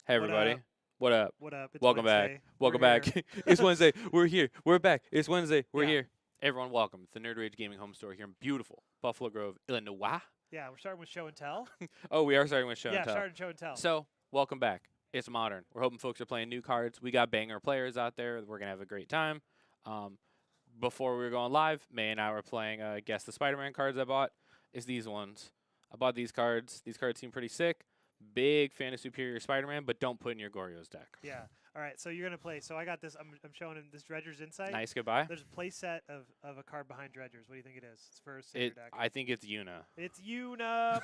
Hey everybody. What up? What up? It's Welcome Wednesday. back. Welcome We're back. here. It's Wednesday. We're here. We're back. It's Wednesday. We're Yeah. here. Everyone, welcome. It's the Nerd Rage Gaming Home Store here in beautiful Buffalo Grove, Illinois. Yeah, we're starting with show and tell. Oh, we are starting with show yeah, and tell. starting show and tell. So, welcome back. It's modern. We're hoping folks are playing new cards. We got banger players out there. We're going to have a great time. Before we were going live, May and I were playing Guess the Spider-Man cards I bought. It's these ones. I bought these cards. These cards seem pretty sick. Big fan of Superior Spider-Man, but don't put in your Goryo's deck. Yeah. All right. So you're gonna play. So I got this. I'm showing him this Dredger's Insight. Nice, goodbye. There's a play set of a card behind Dredger's. What do you think it is? It's for a standard deck. I think it's Yuna. It's Yuna.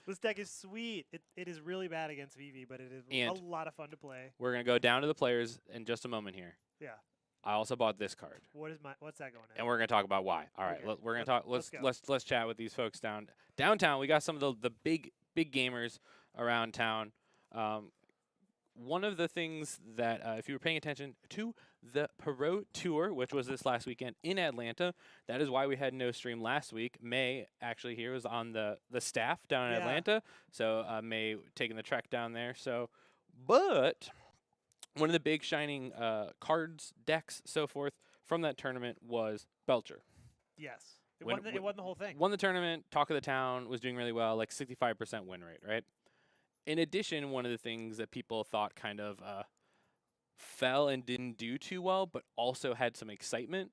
This deck is sweet. It is really bad against VV, but it is And a lot of fun to play. We're gonna go down to the players in just a moment here. Yeah. I also bought this card. What's that going at? And we're gonna talk about why. All right, Okay. we're gonna talk. Let's chat with these folks downtown. We got some of the big gamers around town. One of the things that if you were paying attention to the Pro Tour, which was this last weekend in Atlanta, that is why we had no stream last week. May actually here was on the staff down in Atlanta, so May taking the trek down there. So, but one of the big shining cards, decks, so forth from that tournament was Belcher. Yes. It won the whole thing. Won the tournament, talk of the town, was doing really well, like 65% win rate, right? In addition, one of the things that people thought kind of fell and didn't do too well, but also had some excitement,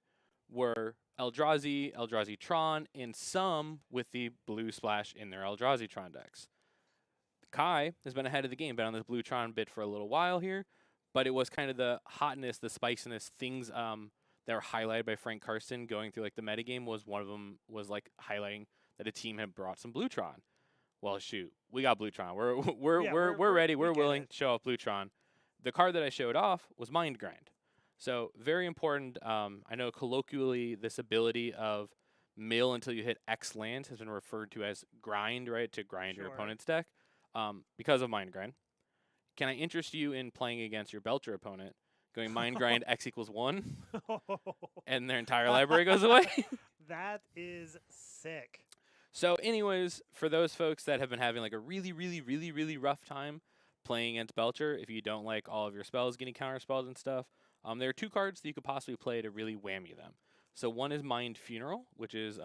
were Eldrazi, Eldrazi Tron, and some with the blue splash in their Eldrazi Tron decks. Kai has been ahead of the game, been on this blue Tron bit for a little while here, but it was kind of the hotness, the spiciness, things that were highlighted by Frank Karsten going through like the metagame. Was one of them was like highlighting that a team had brought some blue Tron. Well, shoot, we got blue Tron. We're ready. We're willing to show off blue Tron. The card that I showed off was Mind Grind. So very important. I know colloquially this ability of mill until you hit X lands has been referred to as grind, right? To grind your Sure. opponent's deck because of Mind Grind. Can I interest you in playing against your Belcher opponent, going Mind Grind X equals 1, and their entire library goes away? That is sick. So, anyways, for those folks that have been having like a really, really, really, really rough time playing against Belcher, if you don't like all of your spells getting counterspelled and stuff, there are 2 cards that you could possibly play to really whammy them. So one is Mind Funeral, which is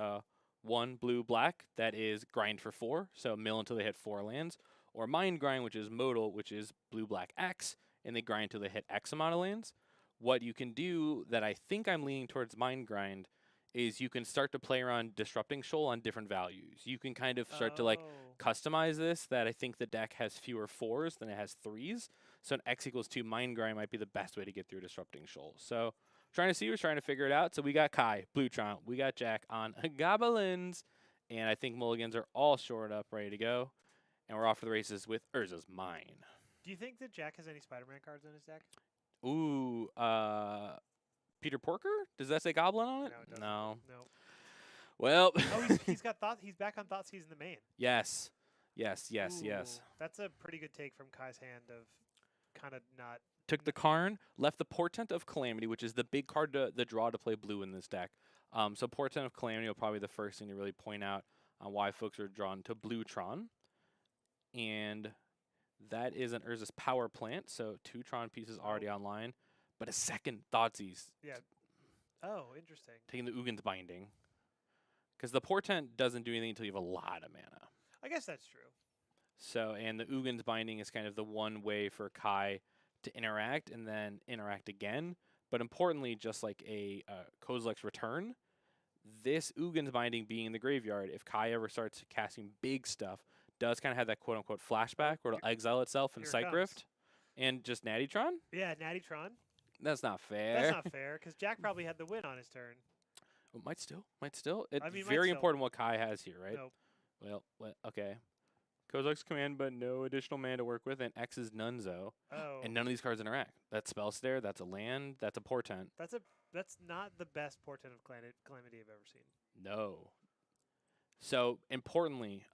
1 blue black that is grind for 4, so mill until they hit 4 lands, or Mind Grind, which is modal, which is blue black X, and they grind until they hit X amount of lands. What you can do that I think I'm leaning towards Mind Grind is you can start to play around Disrupting Shoal on different values. You can kind of start to like customize this, that I think the deck has fewer 4s than it has 3s. So an X equals 2 Mind Grind might be the best way to get through Disrupting Shoal. So trying to see who's trying to figure it out. So we got Kai, Bluetron, we got Jack on Goblins, and I think Mulligans are all shored up, ready to go. And we're off to the races with Urza's Mine. Do you think that Jack has any Spider-Man cards in his deck? Ooh, Peter Porker? Does that say Goblin on it? No, it doesn't. No. No. Well. Oh, he's got thought. He's back on Thoughtseize in the main. Yes. Yes. Ooh, Yes. That's a pretty good take from Kai's hand of kind of not. Took the Karn, left the Portent of Calamity, which is the big card to the draw to play blue in this deck. So Portent of Calamity will probably be the first thing to really point out on why folks are drawn to Bluetron. And that is an Urza's Power Plant, so 2 Tron pieces already online. But a second Thoughtseize. Yeah. Oh, interesting. Taking the Ugin's Binding. Because the Portent doesn't do anything until you have a lot of mana. I guess that's true. So, and the Ugin's Binding is kind of the one way for Kai to interact and then interact again. But importantly, just like a Kozilek's Return, this Ugin's Binding being in the graveyard, if Kai ever starts casting big stuff, does kind of have that quote-unquote flashback where it'll exile itself in Psych Rift and just Nattytron? Yeah, Nattytron. That's not fair. That's not fair, because Jack probably had the win on his turn. Oh, might still. It's I mean, very important what Kai has here, right? Nope. Well, okay. Kozilek's command, but no additional mana to work with, and X is Nunzo. Oh. And none of these cards interact. That's Spell Stare, that's a land, that's a Portent. That's not the best Portent of Calamity I've ever seen. No. So, importantly,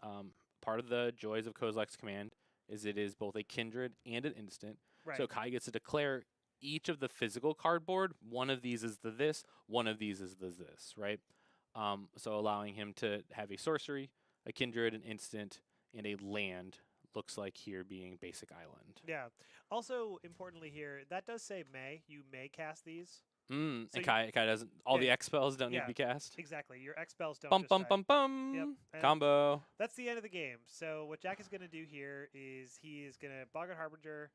part of the joys of Kozilek's command is it is both a kindred and an instant. Right. So Kai gets to declare each of the physical cardboard. One of these is the this, one of these is the this, right? So allowing him to have a sorcery, a kindred, an instant, and a land. Looks like here being basic island. Yeah. Also, importantly here, that does say may. You may cast these. So and Kai doesn't. All the X spells don't need to be cast. Exactly. Your X spells don't. Bum just bum die. bum bum. Yep. Combo. That's the end of the game. So what Jack is going to do here is he is going to Boggart Harbinger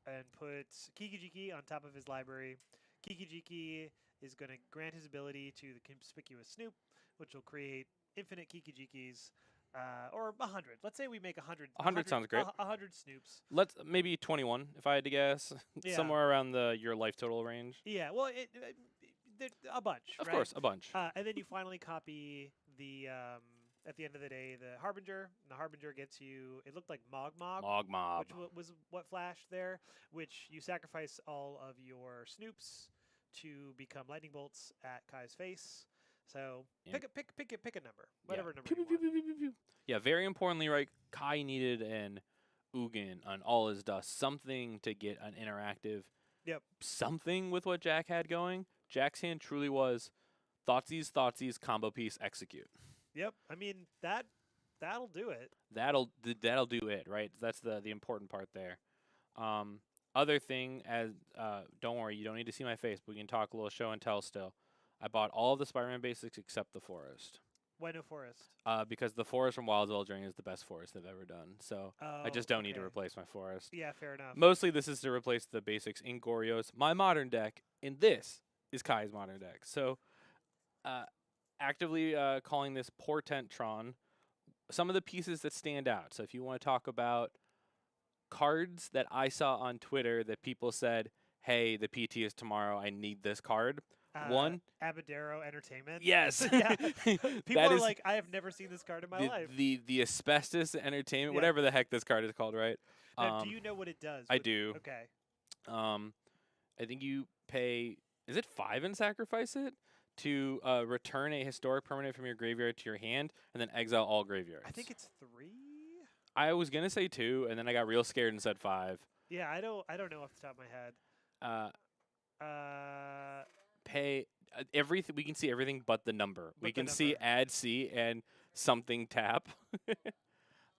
and put Kiki-Jiki on top of his library. Kiki-Jiki is going to grant his ability to the Conspicuous Snoop, which will create infinite Kiki-Jikis. Or 100. Let's say we make 100. 100 sounds great. 100 Snoops. Let's maybe 21 if I had to guess. Yeah. Somewhere around your life total range. Yeah, well, a bunch. Of right? course, a bunch. And then you finally copy the at the end of the day the Harbinger. And the Harbinger gets you. It looked like Mog Mob. Mog Mob. Which was what flashed there. Which you sacrifice all of your Snoops to become lightning bolts at Kai's face. So pick a number, whatever number you want. Yeah, very importantly, right? Kai needed an Ugin on all his dust, something to get an interactive. Yep. Something with what Jack had going. Jack's hand truly was Thoughtseize, combo piece, execute. Yep. I mean that'll do it. That'll do it, right? That's the important part there. Other thing, as don't worry, you don't need to see my face, but we can talk a little show and tell still. I bought all of the Spider-Man basics except the Forest. Why no Forest? Because the Forest from Wilds of Eldraine is the best Forest they've ever done. So I just don't need to replace my Forest. Yeah, fair enough. Mostly this is to replace the basics in Goryo's, my modern deck, and this is Kai's modern deck. So actively calling this Portent-tron. Some of the pieces that stand out. So if you want to talk about cards that I saw on Twitter that people said, hey, the PT is tomorrow, I need this card. One, Abadero Entertainment. Yes. Yeah. People are like, I have never seen this card in my life. The Asbestos Entertainment, whatever the heck this card is called, right? Now, do you know what it does? I do. Okay. I think you pay, is it 5 and sacrifice it to return a historic permanent from your graveyard to your hand, and then exile all graveyards. I think it's 3. I was gonna say 2, and then I got real scared and said 5. Yeah, I don't know off the top of my head. Pay everything. We can see everything but the number. We the can see number. add C and something tap.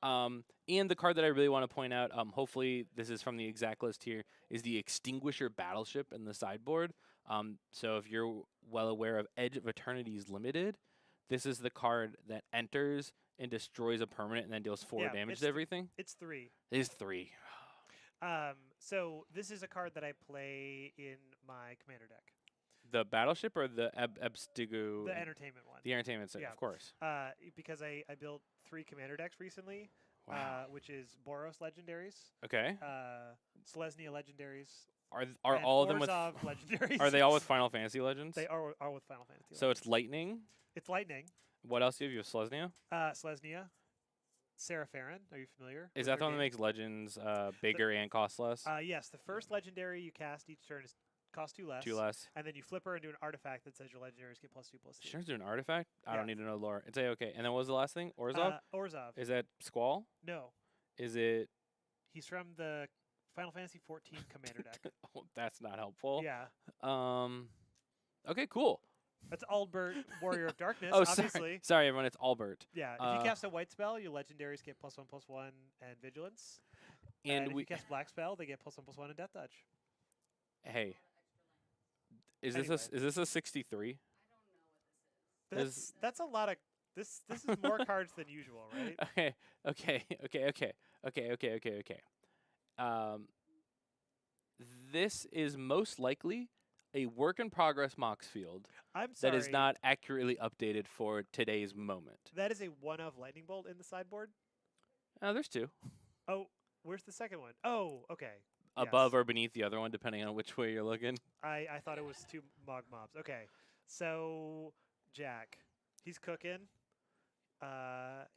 And the card that I really want to point out, hopefully this is from the exact list here, is the Extinguisher Battleship in the sideboard. So if you're well aware of Edge of Eternity's Limited, this is the card that enters and destroys a permanent and then deals 4 Yeah, damage it's to everything. It's 3. It is 3. So this is a card that I play in my commander deck. The Battleship or the Ebstigu? The entertainment one. The entertainment set, Yeah. of course. Because I built 3 commander decks recently, Wow. which is Boros legendaries, Okay. Selesnya legendaries, Are and all of them with? Orzhov legendaries. Are they all with Final Fantasy Legends? They are with Final Fantasy. So it's Lightning. It's Lightning, What else do you have? You have Selesnya? Selesnya, Serapharin. Are you familiar? Is with that her the one that game? makes Legends bigger and cost less? Yes, the first legendary you cast each turn is cost 2 less. 2 less. And then you flip her into an artifact that says your legendaries get +2/+2. Sure, do an artifact. I Yeah. don't need to know lore. It's okay. And then what was the last thing? Orzhov. Orzhov. Is that Squall? No, Is it? he's from the Final Fantasy 14 commander deck. Oh, that's not helpful. Yeah, Okay, cool. that's Albert, Warrior of Darkness. Oh, obviously. sorry, everyone. It's Albert. Yeah, if you cast a white spell, your legendaries get +1/+1 and Vigilance. And if we you cast black spell, they get +1/+1 and Death Touch. hey. Is Anyway. this a 63? That's a lot of this. This is more cards than usual, right? Okay. This is most likely a work in progress Mox field I'm sorry. that is not accurately updated for today's moment. That is a 1-of lightning bolt in the sideboard. Oh, there's 2. Oh, where's the second one? Oh, okay. Above Yes. or beneath the other one, depending on which way you're looking. I thought it was 2 Mog Mobs. Okay, so Jack, he's cooking.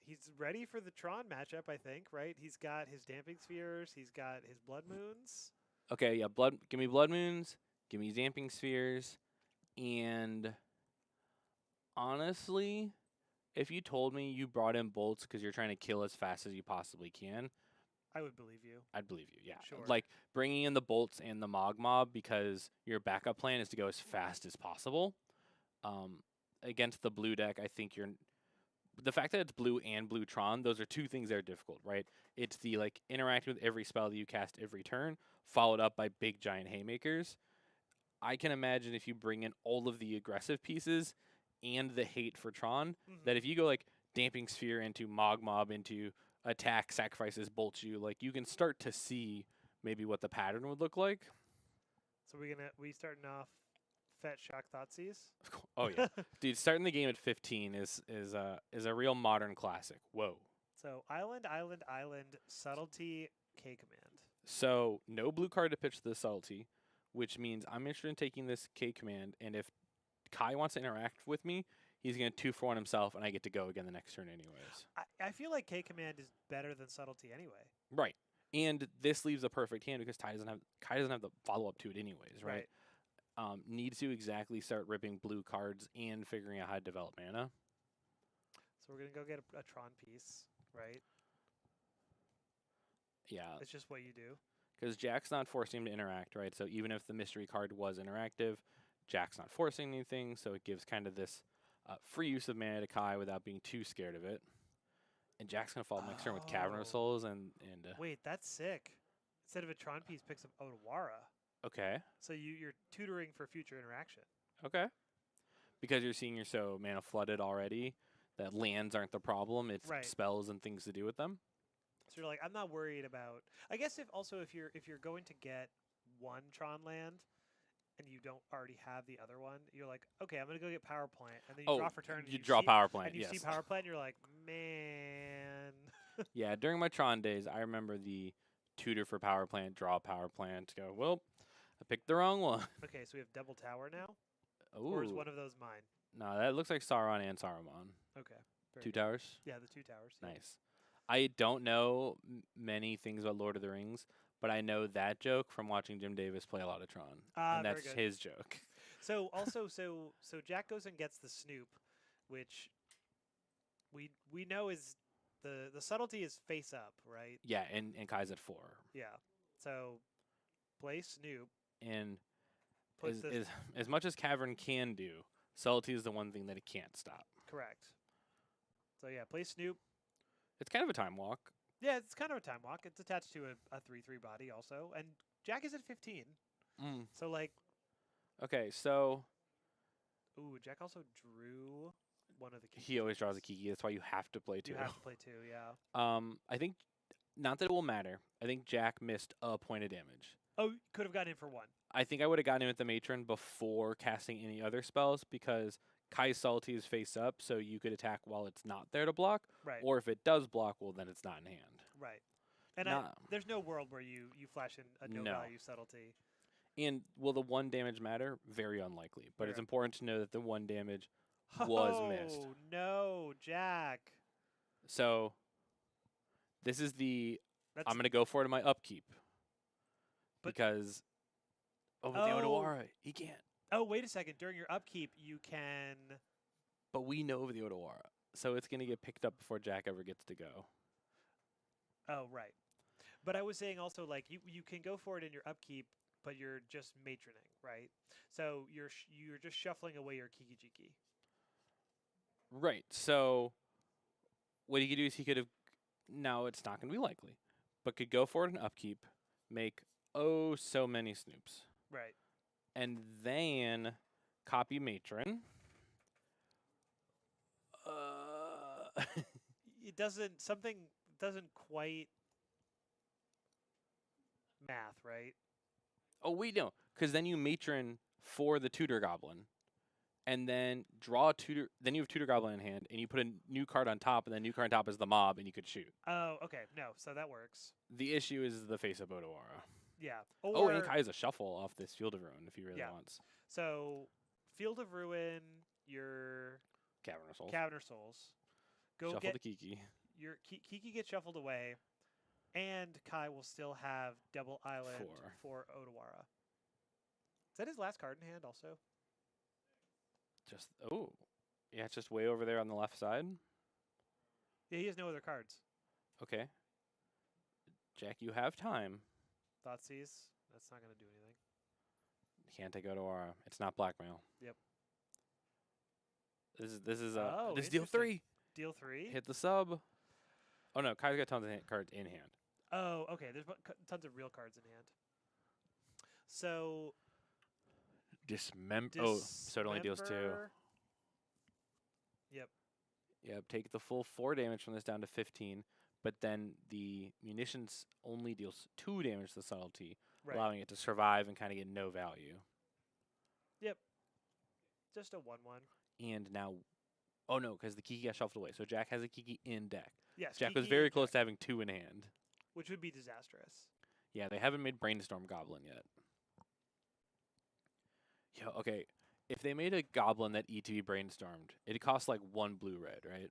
He's ready for the Tron matchup, I think, right? He's got his Damping Spheres. He's got his Blood Moons. Okay, yeah, give me Blood Moons, give me Damping Spheres, and honestly, if you told me you brought in bolts because you're trying to kill as fast as you possibly can, I would believe you. I'd believe you, yeah. Sure. Like, bringing in the bolts and the Mog Mob because your backup plan is to go as fast as possible. Against the blue deck, I think the fact that it's blue and blue Tron, those are 2 things that are difficult, right? It's the, like, interacting with every spell that you cast every turn, followed up by big giant haymakers. I can imagine if you bring in all of the aggressive pieces and the hate for Tron, that if you go, like, Damping Sphere into Mog Mob into attack, sacrifices, bolts you, like, you can start to see maybe what the pattern would look like. So we starting off Fetch Shock Thoughtseize. Oh yeah, dude, starting the game at 15 is a real modern classic. Whoa. So Island, Subtlety, K command. So no blue card to pitch the subtlety, which means I'm interested in taking this K command, and if Kai wants to interact with me, he's going to 2-for-1 himself, and I get to go again the next turn anyways. I feel like K command is better than Subtlety anyway. Right. And this leaves a perfect hand because Kai doesn't have the follow up to it anyways, right? Needs to exactly start ripping blue cards and figuring out how to develop mana. So we're gonna go get a Tron piece, right? Yeah. It's just what you do. Because Jack's not forcing him to interact, right? So even if the mystery card was interactive, Jack's not forcing anything, so it gives kind of this free use of mana to Kai without being too scared of it. And Jack's going to fall next turn with Cavern of Souls and Wait, that's sick. Instead of a Tron piece, picks up Otawara. okay. So you're tutoring for future interaction. Okay. Because you're seeing you're so mana flooded already that lands aren't the problem. It's Right. spells and things to do with them. So you're like, I'm not worried about. I guess if you're going to get one Tron land and you don't already have the other one, you're like, okay, I'm gonna go get Power Plant, and then you draw for turn. and You draw see, Power Plant, and you yes. see Power Plant, and you're like, man. Yeah, during my Tron days, I remember the tutor for Power Plant, draw Power Plant, go, well, I picked the wrong one. Okay, so we have double tower now, Ooh. or is one of those mine? No, that looks like Sauron and Saruman. Okay. very 2 good. towers? Yeah, the 2 towers. yeah. Nice. I don't know many things about Lord of the Rings, but I know that joke from watching Jim Davis play a lot of Tron. Ah, and very that's good. his joke. So also, so Jack goes and gets the Snoop, which we know is the subtlety is face up, right? Yeah, and Kai's at 4. Yeah. So play Snoop, And put the as much as Cavern can do, subtlety is the one thing that it can't stop. correct. So yeah, play Snoop. It's kind of a time walk. Yeah, it's kind of a time walk. It's attached to a 3/3 body also, and Jack is at 15. Mm. So like, Okay, so ooh, Jack also drew one of the. he always draws a keys. Kiki. That's why you have to play 2. You have to play 2, yeah. I think, not that it will matter. I think Jack missed a point of damage. Oh, could have gotten in for 1. I think I would have gotten him at the matron before casting any other spells because Kai's subtlety is face up, so you could attack while it's not there to block. Right. Or if it does block, well, then it's not in hand. Right. And Nah. there's no world where you flash in a no, No. value subtlety. And will the 1 damage matter? Very unlikely. But it's Very. important to know that the 1 damage was missed. Oh no, Jack. So this is the That's I'm gonna go for it in my upkeep. But- Because with the Odawara, he can't. Oh, wait a second. During your upkeep, you can. But we know over the Odawara. So it's gonna get picked up before Jack ever gets to go. Oh, right. But I was saying also like you can go for it in your upkeep, but you're just matroning, right? So you're just shuffling away your Kiki Jiki. Right. So what he could do is he could have now it's not gonna be likely, but could go for it in upkeep, make so many Snoops. Right. And then copy matron. It doesn't quite math, right? Oh, wait, no. Because then you matron for the Tutor Goblin. And then draw a Tutor. Then you have Tutor Goblin in hand. And you put a new card on top. And then new card on top is the mob. And you could shoot. Oh, okay. No, so that works. The issue is the face of Odawara. Yeah. Oh, Or, and Kai's a shuffle off this Field of Ruin if he really Yeah. wants. so Field of Ruin, your Cavern of Souls. Cavern of Souls. Go Shuffle get the Kiki. your Kiki gets shuffled away, and Kai will still have double island 4. for Odawara. Is that his last card in hand also? Just, yeah, it's just way over there on the left side. Yeah, he has no other cards. Okay. Jack, you have time. Thoughtseize. That's not going to do anything. Can't take Odawara. It's not blackmail. Yep. This is Oh, this is deal interesting. 3. Deal 3. Hit the sub. Oh no, Kai's got tons of cards in hand. Oh, okay. There's tons of real cards in hand. So Dismember. Oh, so it only deals 2. Dismember- Yep. Yep. Take the full 4 damage from this down to 15, but then the munitions only deals 2 damage to the subtlety, Right. allowing it to survive and kind of get no value. Just a 1/1. And now, oh no, because the Kiki got shuffled away. So Jack has a Kiki in deck. Yes. Jack was Kiki very and close Jack, to having 2 in hand. which would be disastrous. Yeah, they haven't made Brainstorm Goblin yet. Yeah, okay. If they made a Goblin that ETB brainstormed, it'd cost like 1 blue-red, right?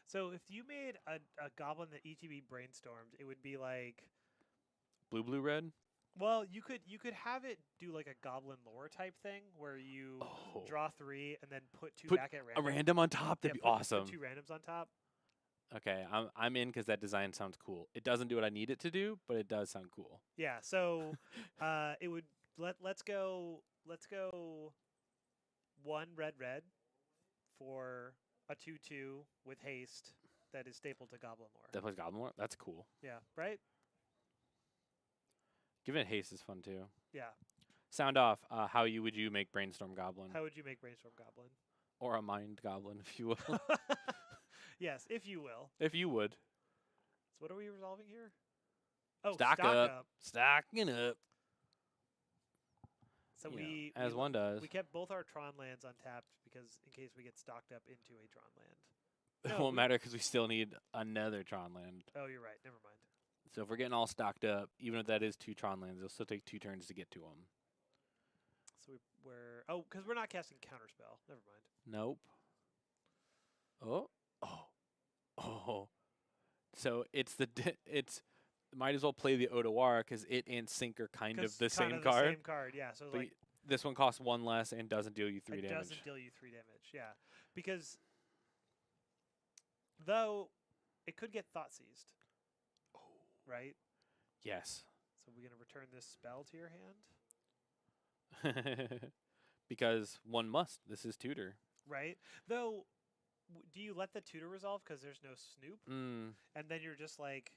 So if you made a goblin that ETB brainstormed, it would be like, Blue-red? well, you could have it do like a goblin lore type thing where you Oh. draw 3 and then put 2 Put back at a random. random on top? That'd Yeah, be awesome. Put 2 randoms on top. Okay, I'm in because that design sounds cool. It doesn't do what I need it to do, but it does sound cool. Yeah. So it would let's go 1 red for a 2/2 with haste that is stapled to goblin lore. That plays Goblin Lore? That's cool. Yeah. Right. Giving it haste is fun too. Yeah. Sound off. How would you make Brainstorm Goblin? How would you make brainstorm goblin? Or a Mind Goblin, if you will. Yes, if you will. If you would. So what are we resolving here? Oh, Stock up. Stocking up. So You know, we as we, one does. we kept both our Tron lands untapped because in case we get stocked up into a Tron land. It No, won't we- matter because we still need another Tron land. Oh, you're right. Never mind. So if we're getting all stocked up, even if that is 2 Tron lands, it'll still take 2 turns to get to them. So we're because we're not casting counterspell. Never mind. Nope. Oh. So it's it's might as well play the Odawara because it and Sync are kind of the same card. Same card. Yeah. So But like This one costs 1 less and doesn't deal you 3 It damage. doesn't deal you 3 damage. Yeah, because though it could get thought seized, right? Yes. So we're gonna return this spell to your hand, Because one must. This is tutor. right? Though, do you let the tutor resolve because there's no snoop, Mm, and then you're just like,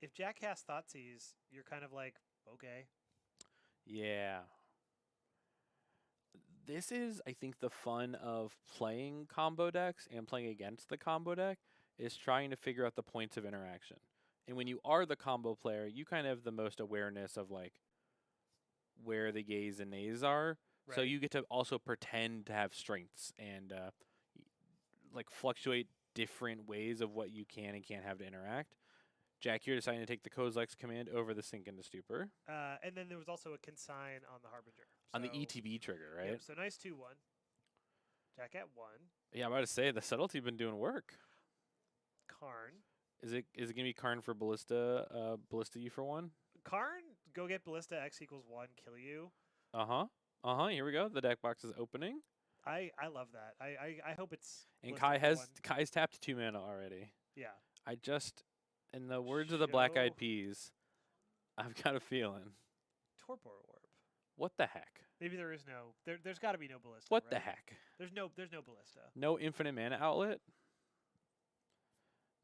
if Jack casts thought seize, you're kind of like, okay, yeah. This is, I think, the fun of playing combo decks and playing against the combo deck is trying to figure out the points of interaction. And when you are the combo player, you kind of have the most awareness of like where the yays and nays are. right? So you get to also pretend to have strengths and like fluctuate different ways of what you can and can't have to interact. Jack, you're deciding to take the Kozilek's command over the Sink into Stupor And then there was also a consign on the Harbinger. on the So- ETB trigger, right? Yep, so nice 2-1. Jack at 1. Yeah, I'm about to say the subtlety been doing work. Karn. Is it gonna be Karn for Ballista? Ballista you for 1? Karn, go get Ballista, X equals 1, kill you. Here we go. The deck box is opening, I love that. I hope it's. and Ballista for 1. Kai's tapped 2 mana already. Yeah. I just, in the words of the Black Eyed Show- Peas, I've got a feeling. Torpor Orb. What the heck? Maybe there is no. There's got to be no Ballista. What the right? heck? There's no Ballista. No infinite mana outlet?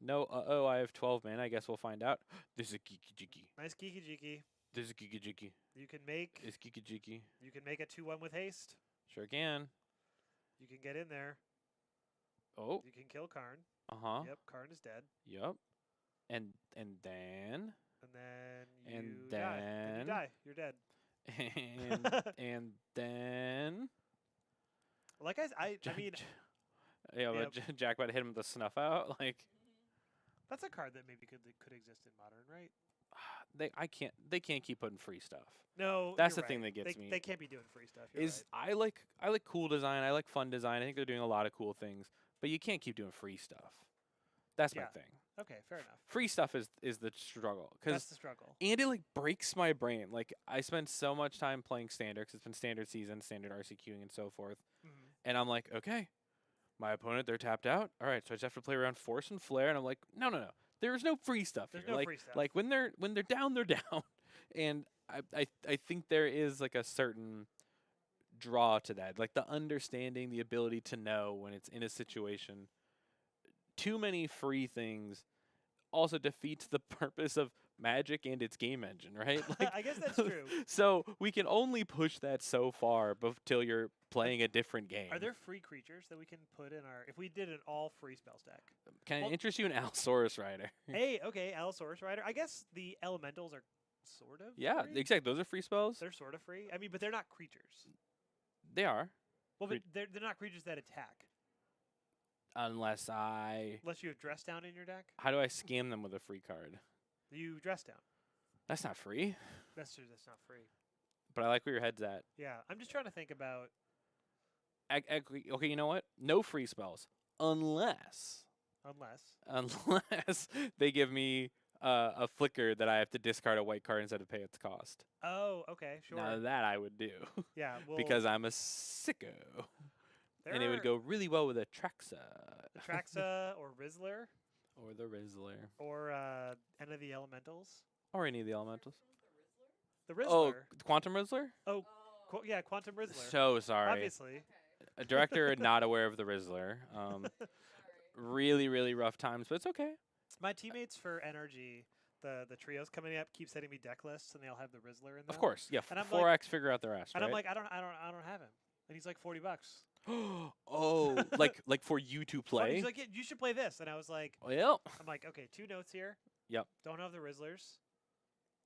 No, I have 12 mana. I guess we'll find out. This is a Geeky Jiki. Nice Geeky Jiki. This is a Geeky Jiki. You can make. It's Geeky Jiki. You can make a 2-1 with haste. Sure can. You can get in there. Oh, You can kill Karn. uh-huh. Yep, Karn is dead. Yep. And then And then you And die. Then then- you die. You're dead. and then Like I mean, yeah, Yep. but Jack about to hit him with the snuff out. Like that's a card that maybe could exist in Modern, right? they can't keep putting free stuff. No, That's you're the thing right. that gets they, me. They can't be doing free stuff. You're Is I like cool design. I like fun design. I think they're doing a lot of cool things, but you can't keep doing free stuff. That's my Yeah. thing. right. Okay, fair enough. Free stuff is the struggle That's because the struggle. and it like breaks my brain. Like I spend so much time playing standard 'cause it's been standard season, standard RCQing, and so forth. Mhm. And I'm like, okay, my opponent, they're tapped out. All right, so I just have to play around Force and Flare, and I'm like, no. There's no free stuff There's here. no like, free stuff. like when they're down, they're down. And I think there is like a certain draw to that, like the understanding, the ability to know when it's in a situation. Too many free things also defeats the purpose of Magic and its game engine, right? Like, I guess that's true. So we can only push that so far till you're playing a different game. Are there free creatures that we can put in our? If we did an all free spell stack. Can I well- interest you in Allosaurus Rider? Hey, okay, Allosaurus Rider. I guess the elementals are sort of. Yeah, free? exactly. Those are free spells. They're sort of free. I mean, but they're not creatures. They are, Well, Crea- but they're not creatures that attack unless I. unless you have dress down in your deck. How do I scam them with a free card? You dress down. That's not free. That's true. That's not free. But I like where your head's at. Yeah, I'm just trying to think about. Okay, you know what? No free spells unless Unless. they give me a flicker that I have to discard a white card instead of pay its cost. Oh, okay, sure. Now that I would do Yeah, well, because I'm a sicko, there and it would are go really well with a Traxa Traxa or Rizzler or the Rizzler or any of the elementals. or any of the elementals. The Rizzler. Oh, Quantum Rizzler. Yeah, Quantum Rizzler. So sorry. Obviously. A director not aware of the Rizzler. Really, really rough times, but it's okay. My teammates for NRG, the trios coming up, keep sending me deck lists, and they all have the Rizzler in them. Of course, yeah. And I'm 4x figure out their ass. And right? I'm like, I don't have him, and he's like $40. Oh, like for you to play? He's like, yeah, you should play this, and I was like, Well, I'm like, okay, 2 notes here. Yep. Don't have the Rizzlers.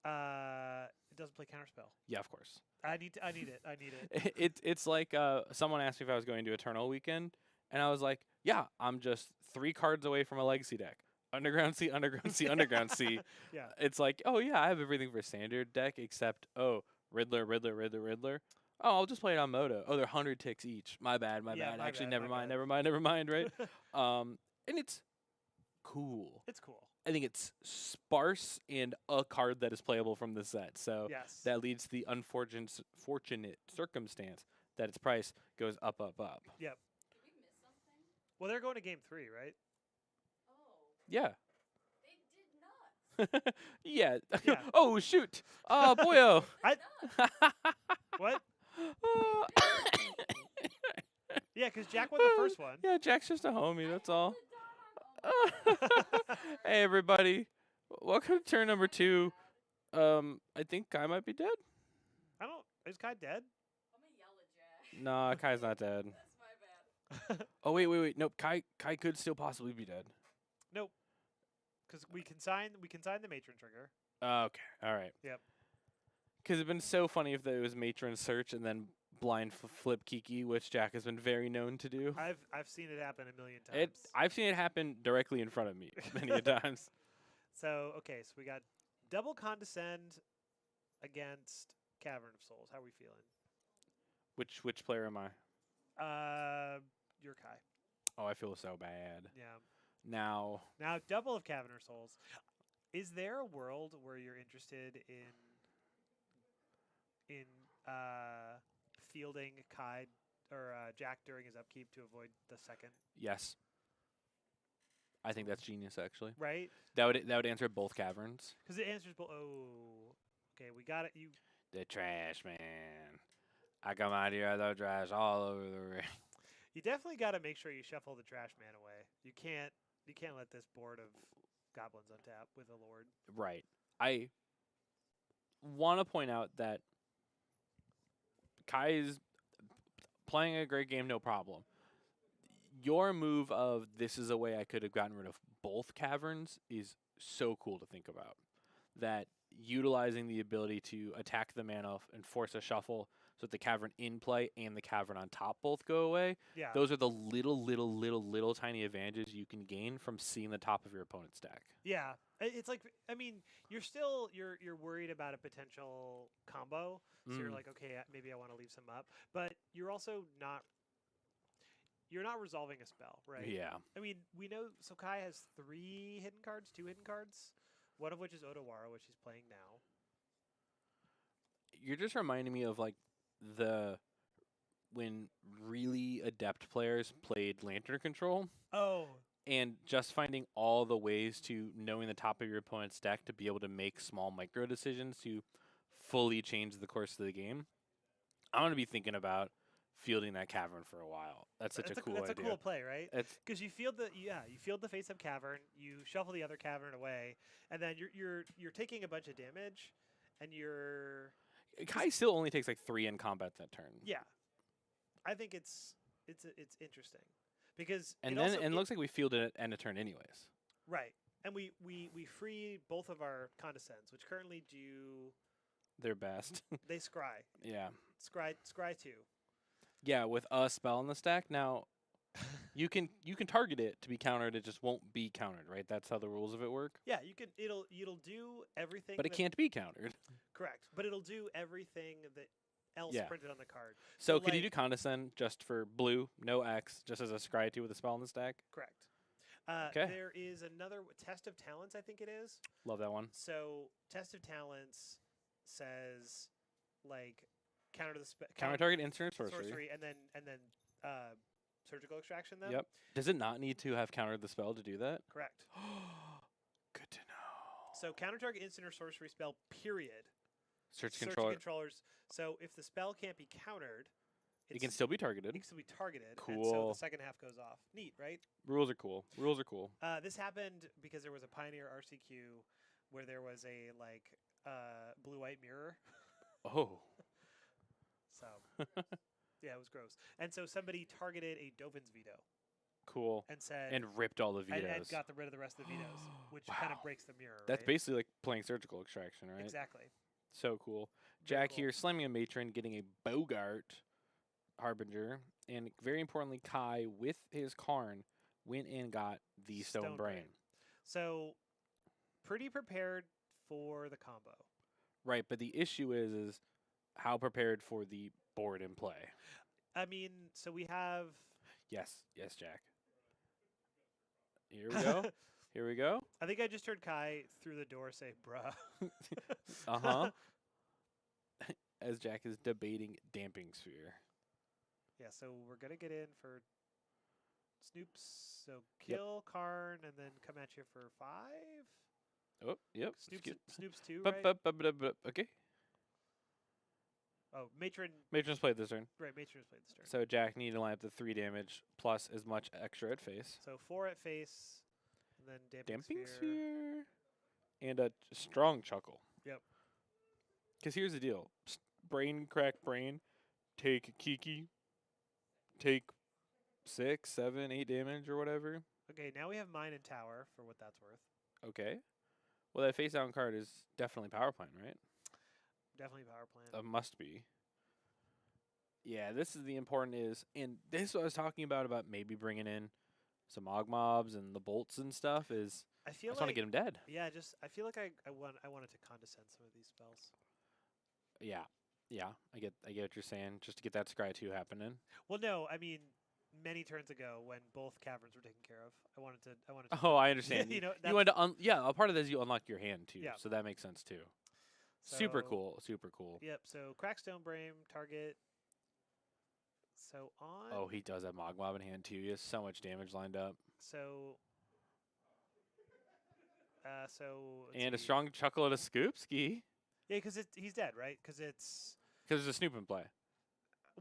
It doesn't play counterspell. yeah, of course. I need it. It's like someone asked me if I was going to Eternal Weekend, and I was like, yeah, I'm just 3 cards away from a Legacy deck. Underground Sea, Underground Sea, Underground Sea. Yeah. It's like, oh yeah, I have everything for standard deck except Riddler. Oh, I'll just play it on Moto. Oh, they're 100 ticks each. My bad. Yeah, my Actually, bad, never my mind, bad. never mind, right? And it's cool. It's cool. I think it's sparse and a card that is playable from the set. So Yes. that leads to the fortunate circumstance that its price goes up, up, up. Yep. Well, they're going to game 3, right? Yeah. They did not. Yeah. Yeah. Oh shoot. Oh boyo. What? Yeah, because Jack won the first one. Yeah, Jack's just a homie. That's all. The dot Hey everybody, welcome to turn number 2. I think Kai might be dead. I don't. Is Kai dead? I'm gonna yell at Jack. Nah, Kai's not dead. That's my bad. Oh wait. Nope, Kai could still possibly be dead. Nope. Because we can sign the matron trigger. Okay, all right. Yep. Because it'd been so funny if it was matron search and then blind flip Kiki, which Jack has been very known to do. I've seen it happen a million times. I've seen it happen directly in front of me many a times. So okay, so we got double condescend against Cavern of Souls. How are we feeling? Which player am I? You're Kai. Oh, I feel so bad. Yeah. Now, Double of Cavern of Souls. Is there a world where you're interested in fielding Kai or Jack during his upkeep to avoid the second? yes. I think that's genius, actually. Right? That would answer both caverns. Because it answers both. Oh, okay, we got it. You. The trash man. I come out here, I throw trash all over the ring. You definitely got to make sure you shuffle the trash man away. You can't let this board of goblins untap with a lord. Right. I want to point out that Kai is playing a great game, no problem. Your move of this is a way I could have gotten rid of both caverns is so cool to think about. That utilizing the ability to attack the mana and force a shuffle so that the cavern in play and the cavern on top both go away. Yeah. Those are the little tiny advantages you can gain from seeing the top of your opponent's deck. Yeah. It's like, I mean, you're worried about a potential combo. So you're like, okay, maybe I want to leave some up, but you're also not. You're not resolving a spell, right? Yeah. I mean, we know. So Kai has 2 hidden cards, one of which is Otawara, which he's playing now. You're just reminding me of like when really adept players played Lantern Control Oh. and just finding all the ways to knowing the top of your opponent's deck to be able to make small micro decisions to fully change the course of the game. I'm going to be thinking about fielding that cavern for a while. That's such a cool idea. That's a cool play, right? It's Because you field the face up cavern, you shuffle the other cavern away, and then you're taking a bunch of damage, and you're Kai still only takes like 3 in combat that turn. yeah. I think it's interesting because And it then also it looks like we fielded it end of turn anyways. right, and we free both of our condescends, which currently do Their best. they scry Yeah. scry 2. Yeah, with a spell in the stack. Now you can target it to be countered, it just won't be countered, right? That's how the rules of it work. Yeah, you can. It'll do everything. But it that- can't be countered. Correct, but it'll do everything that else Yeah. printed on the card. So So, could you do like- condescend just for blue, no X, just as a scry 2 with a spell in the stack? Correct. 'Kay. There is another test of talents. I think it is. Love that one. So test of talents says like counter the Counter target instant or sorcery. sorcery and then surgical extraction. Then Yep. Does it not need to have countered the spell to do that? correct. Good to know. So counter target instant or sorcery spell. Period. Search Search controller. controllers. So if the spell can't be countered, It can still be targeted. it can still be targeted. And so Cool. the second half goes off. Neat, right? Rules are cool. Rules are cool. This happened because there was a Pioneer RCQ where there was a like blue-white mirror. Oh. So yeah, it was gross. And so somebody targeted a Dovin's veto Cool. and said And ripped all the and vetoes. got rid of the rest of the vetoes, which kind of Wow. breaks the mirror. That's right? basically like playing surgical extraction, right? Exactly. So cool. Very Jack cool. here slamming a matron, getting a Bogart Harbinger, and very importantly, Kai with his Karn went and got the Stone, Stone Brain. Brain. So pretty prepared for the combo. Right, but the issue is how prepared for the board in play. I mean, so we have Yes, Jack. Here we go. Here we go. I think I just heard Kai through the door say, bruh. Uh-huh. As Jack is debating Damping Sphere. Yeah, so we're going to get in for Snoops. So Yep. kill Karn and then come at you for 5. Oh, yep. Snoops 2, Bup, right? bup, bup, bup, bup. Okay. Oh, Matron. Matron's played this turn. Right, Matron's played this turn. So Jack needed to line up the 3 damage plus as much extra at face. So 4 at face, and then Damping Sphere. Sphere. And a strong chuckle. Yep. Because here's the deal. Brain crack brain. Take Kiki. Take 6, 7, 8 damage or whatever. Okay, now we have Mine and Tower for what that's worth. Okay. Well, that face down card is definitely power plant, right? Definitely power plant. Must be. Yeah, this is the important is, and this is what I was talking about maybe bringing in some Mog Mobs and the bolts and stuff is I I feel just want to like get them dead. yeah, I feel like I wanted to condescend some of these spells. Yeah. Yeah, I get what you're saying, just to get that Scry 2 happening. Well, no, I mean many turns ago when both caverns were taken care of, I wanted to Oh, I understand. you know, You wanted to yeah, a part of this you unlock your hand too. Yeah. So that makes sense too. Super So- cool, super cool. Yep, so Crackstone Brame target. So on Oh, he does have Mog Mob in hand too. He has so much damage lined up. so let's And a see. strong chuckle and a scoop ski. Yeah, because he's dead, right? Because it's Because there's a Snoop in play.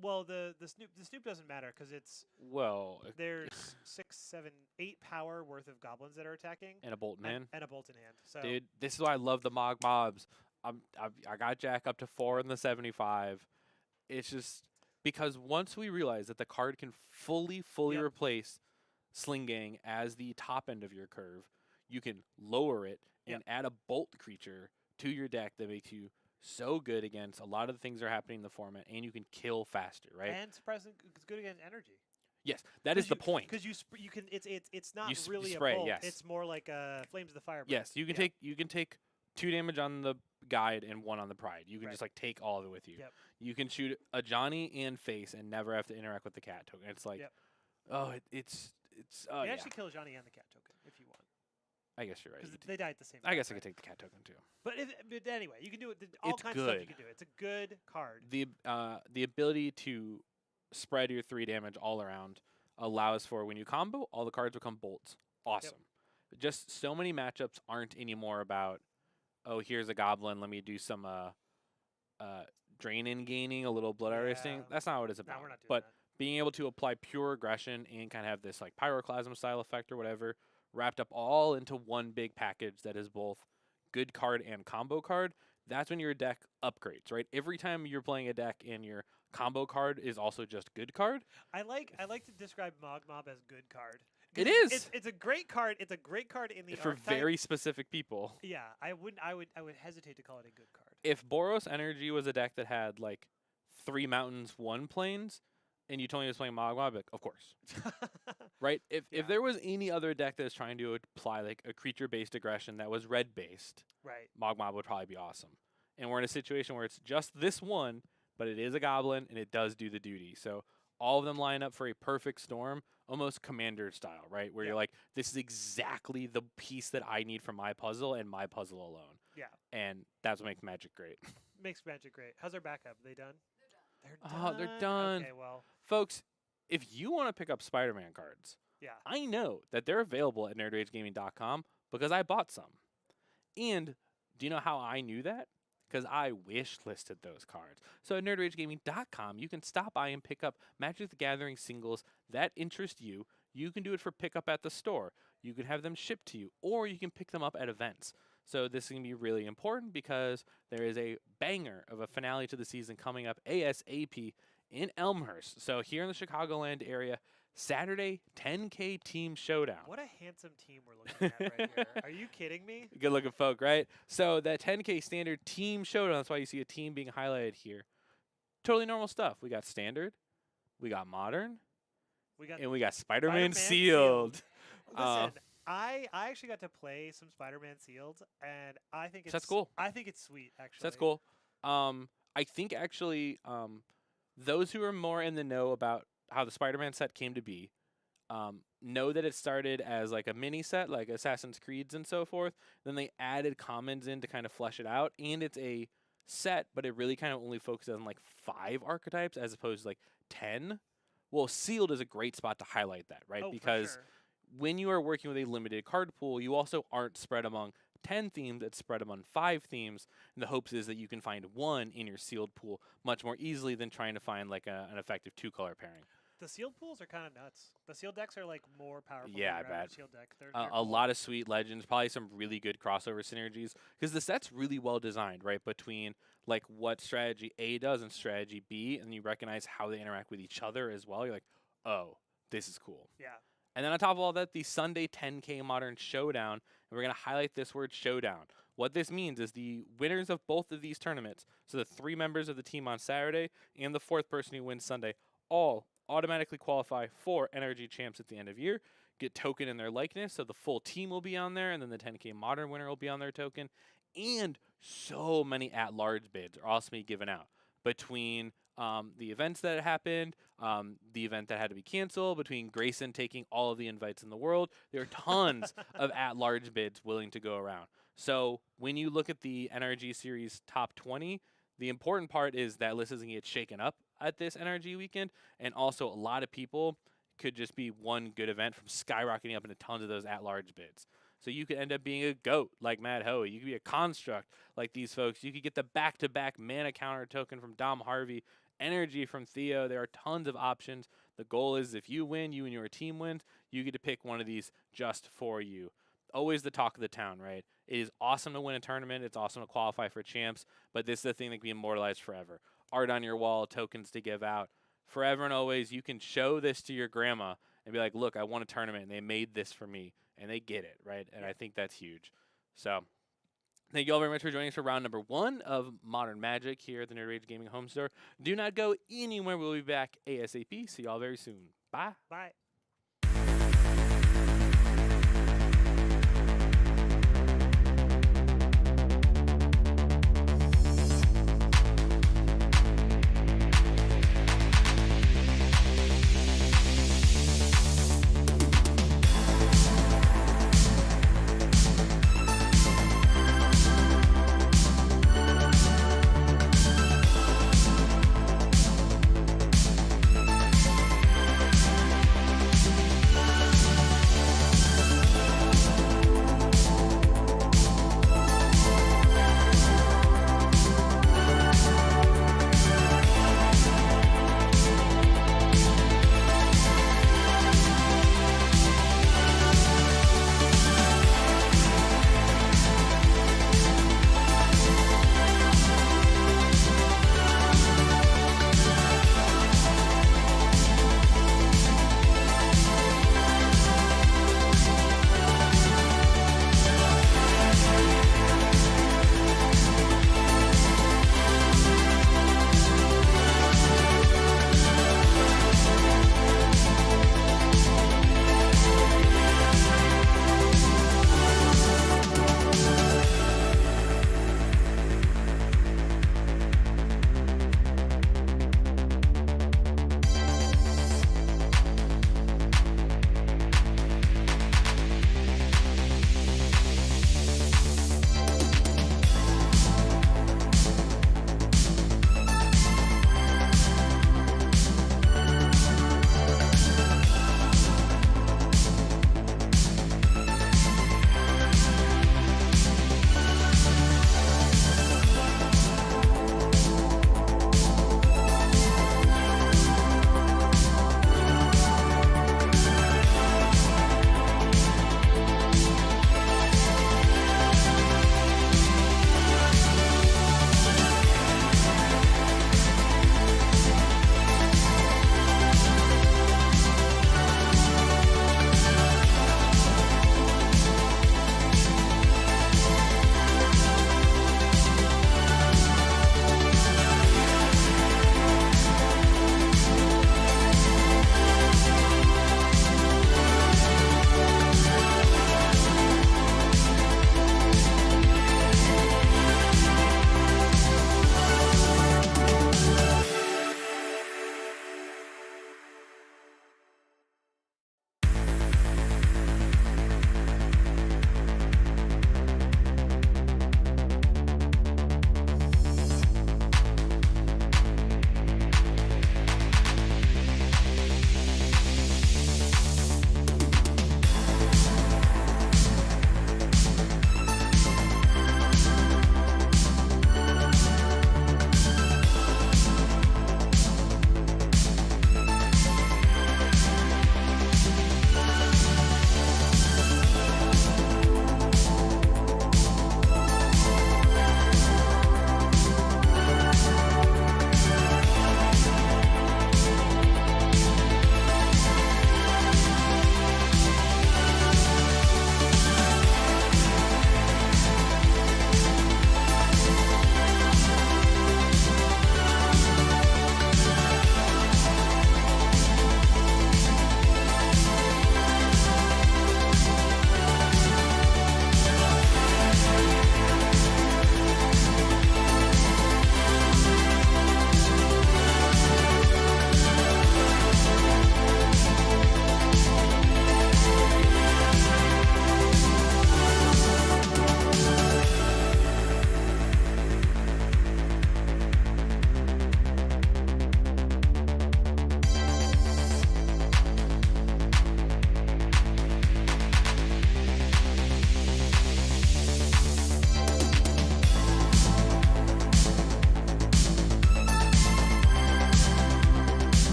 well, the Snoop doesn't matter because it's Well, there's 6, 7, 8 power worth of goblins that are attacking and a bolt in hand. and a bolt in hand. So Dude, this is why I love the Mog Mobs. I got Jack up to 4 in the 75. It's just because once we realize that the card can fully Yep. replace Sling Gang as the top end of your curve, you can lower it and add a bolt creature to your deck that makes you so good against a lot of the things that are happening in the format, and you can kill faster, right? and surprisingly, it's good against energy. Yes, that is the point. Because you can it's not You really spray, a bolt. yes. It's more like Flames of the Fire. Yes, you can take 2 damage on the guide and 1 on the pride. You can Right. just like take all of it with you. Yep. You can shoot a Johnny and face and never have to interact with the cat token. It's like, Yep. oh, it's oh You yeah. actually kill Johnny and the cat token if you want, I guess you're right. because You they die at the same time. I guess I right? all could take the cat token too. But anyway, you can do it. All It's kinds of stuff you good. can do. It's a good card. The ability to spread your 3 damage all around allows for when you combo, all the cards become bolts. Awesome. Just so many matchups aren't anymore about, oh, here's a goblin, let me do some drain and gaining, a little blood harvesting. Yeah. That's not what it's No, about. we're not doing But that. being able to apply pure aggression and kind of have this like pyroclasm style effect or whatever wrapped up all into one big package that is both good card and combo card, that's when your deck upgrades, right? Every time you're playing a deck and your combo card is also just good card, I like to describe Mog Mob as good card. It 'Cause is! It's a great card. It's a great card in the for archetype. very specific people. Yeah, I would hesitate to call it a good card. If Boros Energy was a deck that had like 3 mountains, 1 plains, and you told me it was playing Mogwai, I'd be like, of course. Right? Yeah. If there was any other deck that was trying to apply like a creature based aggression that was red based, Right. Mogwai would probably be awesome. And we're in a situation where it's just this one, but it is a goblin and it does do the duty. So all of them line up for a perfect storm, almost commander style, right? Where Yeah. you're like, this is exactly the piece that I need for my puzzle and my puzzle alone. Yeah. And that's what makes Magic great. Makes Magic great. How's our backup? They done? They're Oh, they're done. Okay, well, Folks, if you want to pick up Spider-Man cards, yeah. I know that they're available at nerdragegaming.com because I bought some. And do you know how I knew that? Because I wish listed those cards. So at nerdragegaming.com, you can stop by and pick up Magic the Gathering singles that interest you. You can do it for pickup at the store. You can have them shipped to you, or you can pick them up at events. So this is going to be really important because there is a banger of a finale to the season coming up ASAP in Elmhurst. So here in the Chicagoland area, Saturday, 10K Team Showdown. What a handsome team we're looking at right here. Are you kidding me? Good looking folk, right? So that 10K standard team showdown, that's why you see a team being highlighted here. Totally normal stuff. We got standard, we got modern, We got and we got Spider-Man Spider-Man sealed. Listen, I actually got to play some Spider-Man sealed, and I think it's That's cool. I think it's sweet. Actually, That's cool. I think actually those who are more in the know about how the Spider-Man set came to be, know that it started as like a mini set, like Assassin's Creeds and so forth. Then they added commons in to kind of flesh it out, and it's a set, but it really kind of only focuses on like 5 archetypes as opposed to like 10. Well, sealed is a great spot to highlight that, right? Oh, for Because sure. when you are working with a limited card pool, you also aren't spread among 10 themes, it's spread among 5 themes. And the hopes is that you can find one in your sealed pool much more easily than trying to find like an effective 2-color pairing. The sealed pools are kind of nuts. The sealed decks are like more powerful. Yeah, than I your average bet. Sealed deck. They're A cool. lot of sweet legends, probably some really good crossover synergies, because the set's really well designed, right? Between like what strategy A does and strategy B, and you recognize how they interact with each other as well. You're like, oh, this is cool. Yeah. And then on top of all that, the Sunday 10K Modern Showdown, and we're going to highlight this word showdown. What this means is the winners of both of these tournaments, so the 3 members of the team on Saturday and the 4th person who wins Sunday, all automatically qualify for NRG champs at the end of year, get token in their likeness, so the full team will be on there, and then the 10K Modern winner will be on their token. And so many at-large bids are also being given out between the events that happened, the event that had to be canceled, between Grayson taking all of the invites in the world. There are tons of at-large bids willing to go around. So when you look at the NRG Series top 20, the important part is that list isn't going to get shaken up at this NRG weekend, and also a lot of people could just be one good event from skyrocketing up into tons of those at-large bids. So you could end up being a GOAT like Matt Hoey. You could be a construct like these folks. You could get the back-to-back mana counter token from Dom Harvey, energy from Theo. There are tons of options. The goal is if you win, you and your team wins, you get to pick one of these just for you. Always the talk of the town, right? It is awesome to win a tournament. It's awesome to qualify for champs, but this is the thing that can be immortalized forever. Art on your wall, tokens to give out. Forever and always, you can show this to your grandma and be like, look, I won a tournament, and they made this for me, and they get it, right? And I think that's huge. So thank you all very much for joining us for round number 1 of Modern Magic here at the Nerd Rage Gaming Home Store. Do not go anywhere. We'll be back ASAP. See you all very soon. Bye. Bye.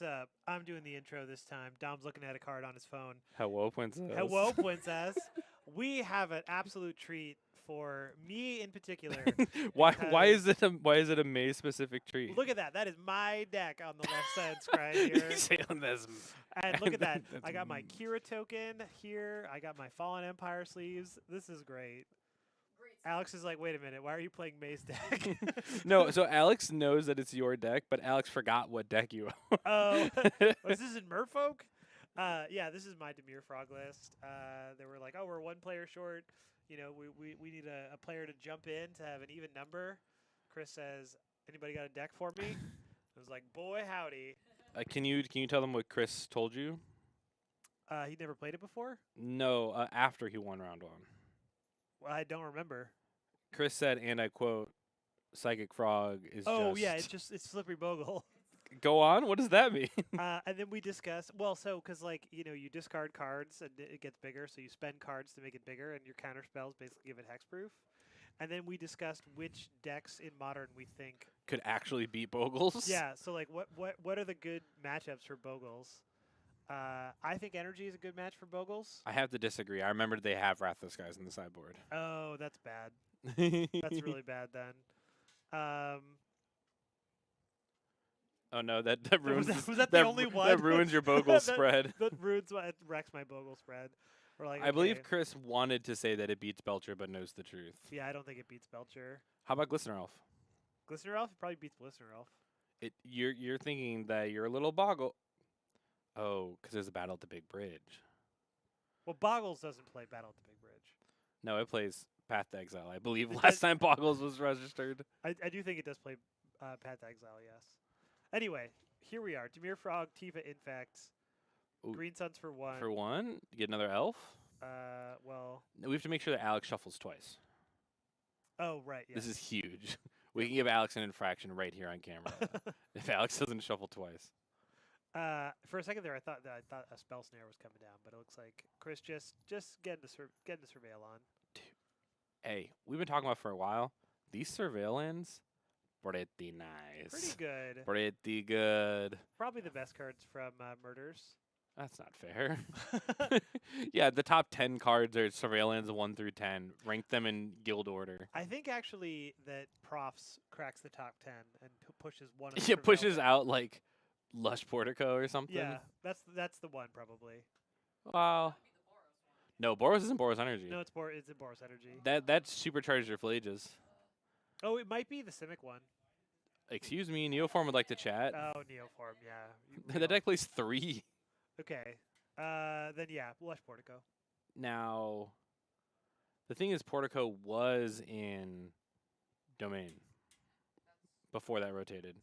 up? I'm doing the intro this time. Dom's looking at a card on his phone. Hello, princess. Hello, princess. We have an absolute treat for me in particular. Why because- is it a May specific treat? Look at that. That is my deck on the left side screen here. Salem-ism. And look at that. That's I got my Kira token here. I got my Fallen Empire sleeves. This is great. Great. Alex is like, wait a minute. Why are you playing May's deck? No, so Alex knows that it's your deck, but Alex forgot what deck you own. Oh, was this in Merfolk? Yeah, this is my Demir Frog list. They were like, oh, we're one player short. You know, we need a player to jump in to have an even number. Chris says, anybody got a deck for me? I was like, boy, howdy. Can you tell them what Chris told you? He never played it before? No, after he won round 1. Well, I don't remember. Chris said, and I quote, "Psychic Frog is Oh, just." yeah, it's Slippery Bogle. Go on. What does that mean? And then we discussed, because, like, you know, you discard cards and it gets bigger, so you spend cards to make it bigger, and your counter spells basically give it hexproof. And then we discussed which decks in Modern we think. Could actually beat Bogles. Yeah, so, like, what are the good matchups for Bogles? I think Energy is a good match for Bogles. I have to disagree. I remember they have Rathalos guys in the sideboard. Oh, that's bad. That's really bad then. Oh no, that ruins. Was that the only one? That ruins your Bogle That- spread. That ruins it wrecks my Bogle spread. We're like, I believe okay, Chris wanted to say that it beats Belcher, but knows the truth. yeah, I don't think it beats Belcher. How about Glistener Elf? Glistener Elf probably beats Glistener Elf. You're thinking that you're a little boggle. Oh, because there's a battle at the Big Bridge. Well, Boggles doesn't play Battle at the Big Bridge. No, it plays Path to Exile. I believe It last does- time Boggles was registered. I do think it does play Path to Exile, yes. Anyway, here we are. Demir Frog, Tifa Infect, Ooh. Green Suns for 1. For 1, get another elf. Well, We have to make sure that Alex shuffles twice. oh, right, yes. This is huge. We can give Alex an infraction right here on camera if Alex doesn't shuffle twice. For a second there, I thought a spell snare was coming down, but it looks like Chris just getting the surveil on. Hey, we've been talking about for a while. These surveillance, pretty nice. Pretty good. Pretty good. Probably the best cards from Murders. That's not fair. Yeah, the top 10 cards are surveillance 1 through 10. Rank them in guild order. I think actually that Profs cracks the top 10 and pushes one. Of the Yeah, surveil pushes down. out like Lush Portico or something. Yeah, that's the one probably. Wow. No, Boros isn't Boros Energy. No, it's in Boros Energy. That supercharged your Phalanges. Oh, it might be the Simic one. Excuse me, Neoform would like to chat. Oh, Neoform, yeah. The deck plays 3. Okay. Then yeah, Lush Portico. Now, the thing is, Portico was in Domain before that rotated.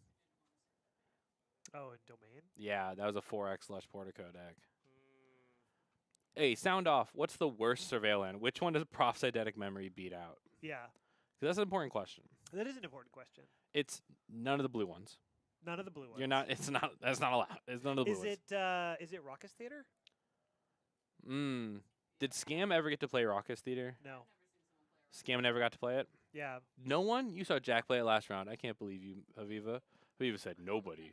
Oh, and Domain. Yeah, that was a 4x Lush Portico deck. Mm, Hey, sound off. What's the worst surveillance? Which one does Prof's eidetic memory beat out? yeah, 'Cause that's an important question. that is an important question. It's none of the blue ones. None of the blue ones. You're not. It's not. That's not allowed. It's none of the blue Is it Raucous Theater? ones. Did Scam ever get to play Raucous Theater? No. Scam never got to play it. Yeah. No one. You saw Jack play it last round. I can't believe you, Aviva. Aviva said nobody.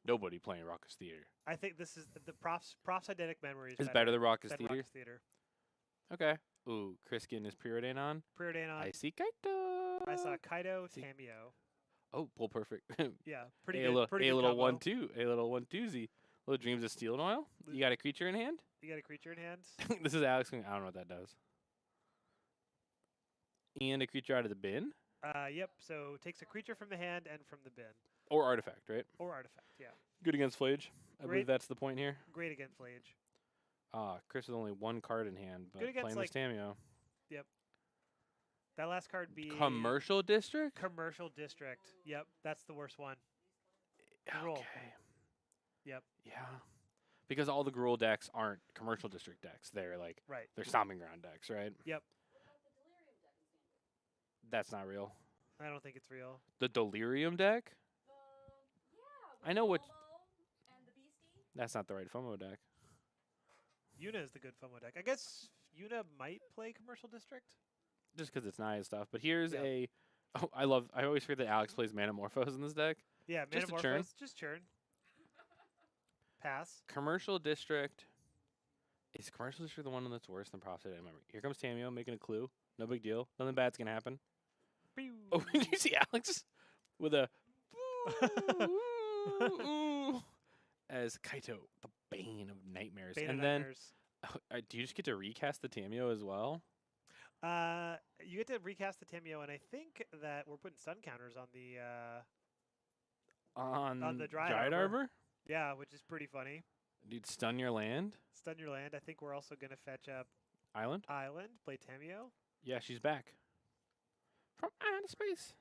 Nobody playing Raucous Theater. I think this is the Prof's eidetic memory It's better than Raucous than Theater. Raucous Theater. Okay. Ooh, Chris getting his Preordain on. Preordain on. I see Kaito. I saw Kaido, See- Tamio. Oh, pull perfect. Yeah, pretty a good. little, Pretty a good little combo. 1-2. A little 1-2-zy. Little Dreams of Steel and Oil. You got a creature in hand? You got a creature in hand. This is Alex going, I don't know what that does. And a creature out of the bin? Yep. So takes a creature from the hand and from the bin Or artifact, right? or artifact. Yeah. Good against Flage. I Great. believe that's the point here. Great against Flage. Chris has only 1 card in hand, but Good against, playing this Tamio. That last card be Commercial District? Commercial District. Yep, that's the worst one. Gruul. Okay. Yep. Yeah. Because all the Gruul decks aren't Commercial District decks. They're like, Right. they're Stomping Ground decks, right? Yep. That's not real. I don't think it's real. The Delirium deck? I know what. And the Beastie. That's not the right FOMO deck. Yuna is the good FOMO deck. I guess Yuna might play Commercial District. Just because it's Naya stuff. But here's Yeah. a. Oh, I always forget that Alex plays Manamorphose in this deck. Yeah, Just a churn. Manamorphose, just churn. Pass. Commercial District. Is Commercial District the one that's worse than Profit? I remember. Here comes Tamio making a clue. No big deal. Nothing bad's gonna happen. Oh, did you see Alex with a as Kaito, the bane of nightmares, Bane of and Nightmares. then do you just get to recast the Tamio as well? You get to recast the Tamio, and I think that we're putting stun counters on the On the Dryad Dryad Arbor. Arbor? yeah, which is pretty funny. Dude, stun your land? Stun your land. I think we're also gonna fetch up Island? Island, play Tamio. Yeah, she's back. From outer space.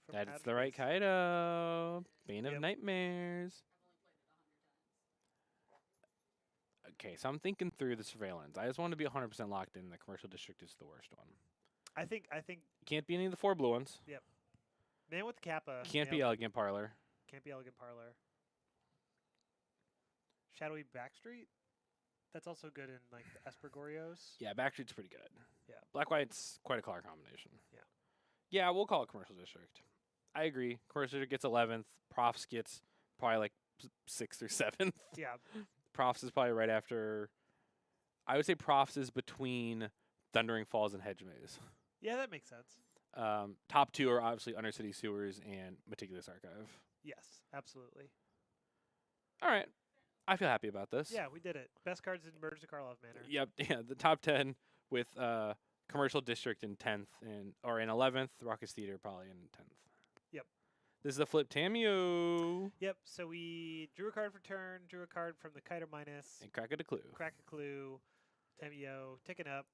From That's outer the right space. Kaito. Bane of Yep. Nightmares. Okay, so I'm thinking through the surveillance. I just want to be 100% locked in. The Commercial District is the worst one. I think Can't be any of the 4 blue ones. Man with Kappa. Can't be nailed it. Elegant Parlor. Can't be Elegant Parlor. Shadowy Backstreet. That's also good in like the Espergorios. Yeah, Backstreet's pretty good. Yeah. Black-White's quite a color combination. Yeah. Yeah, we'll call it Commercial District. I agree. Commercial District gets 11th. Profs gets probably like 6th or 7th. Yeah. Profs is probably right after. I would say Profs is between Thundering Falls and Hedge Maze. Yeah, that makes sense. Top 2 are obviously Undercity Sewers and Meticulous Archive. Yes, absolutely. All right. I feel happy about this. Yeah, we did it. Best cards in Merge the Karlov manner. Yep. Yeah. The top 10 with Commercial District in 10th or in 11th. Raucous Theater probably in 10th. Yep. This is a flip Tamio. Yep. So we drew a card for turn, drew a card from the Kaito minus, And Crack it a clue. crack a clue, Tamio, ticking up.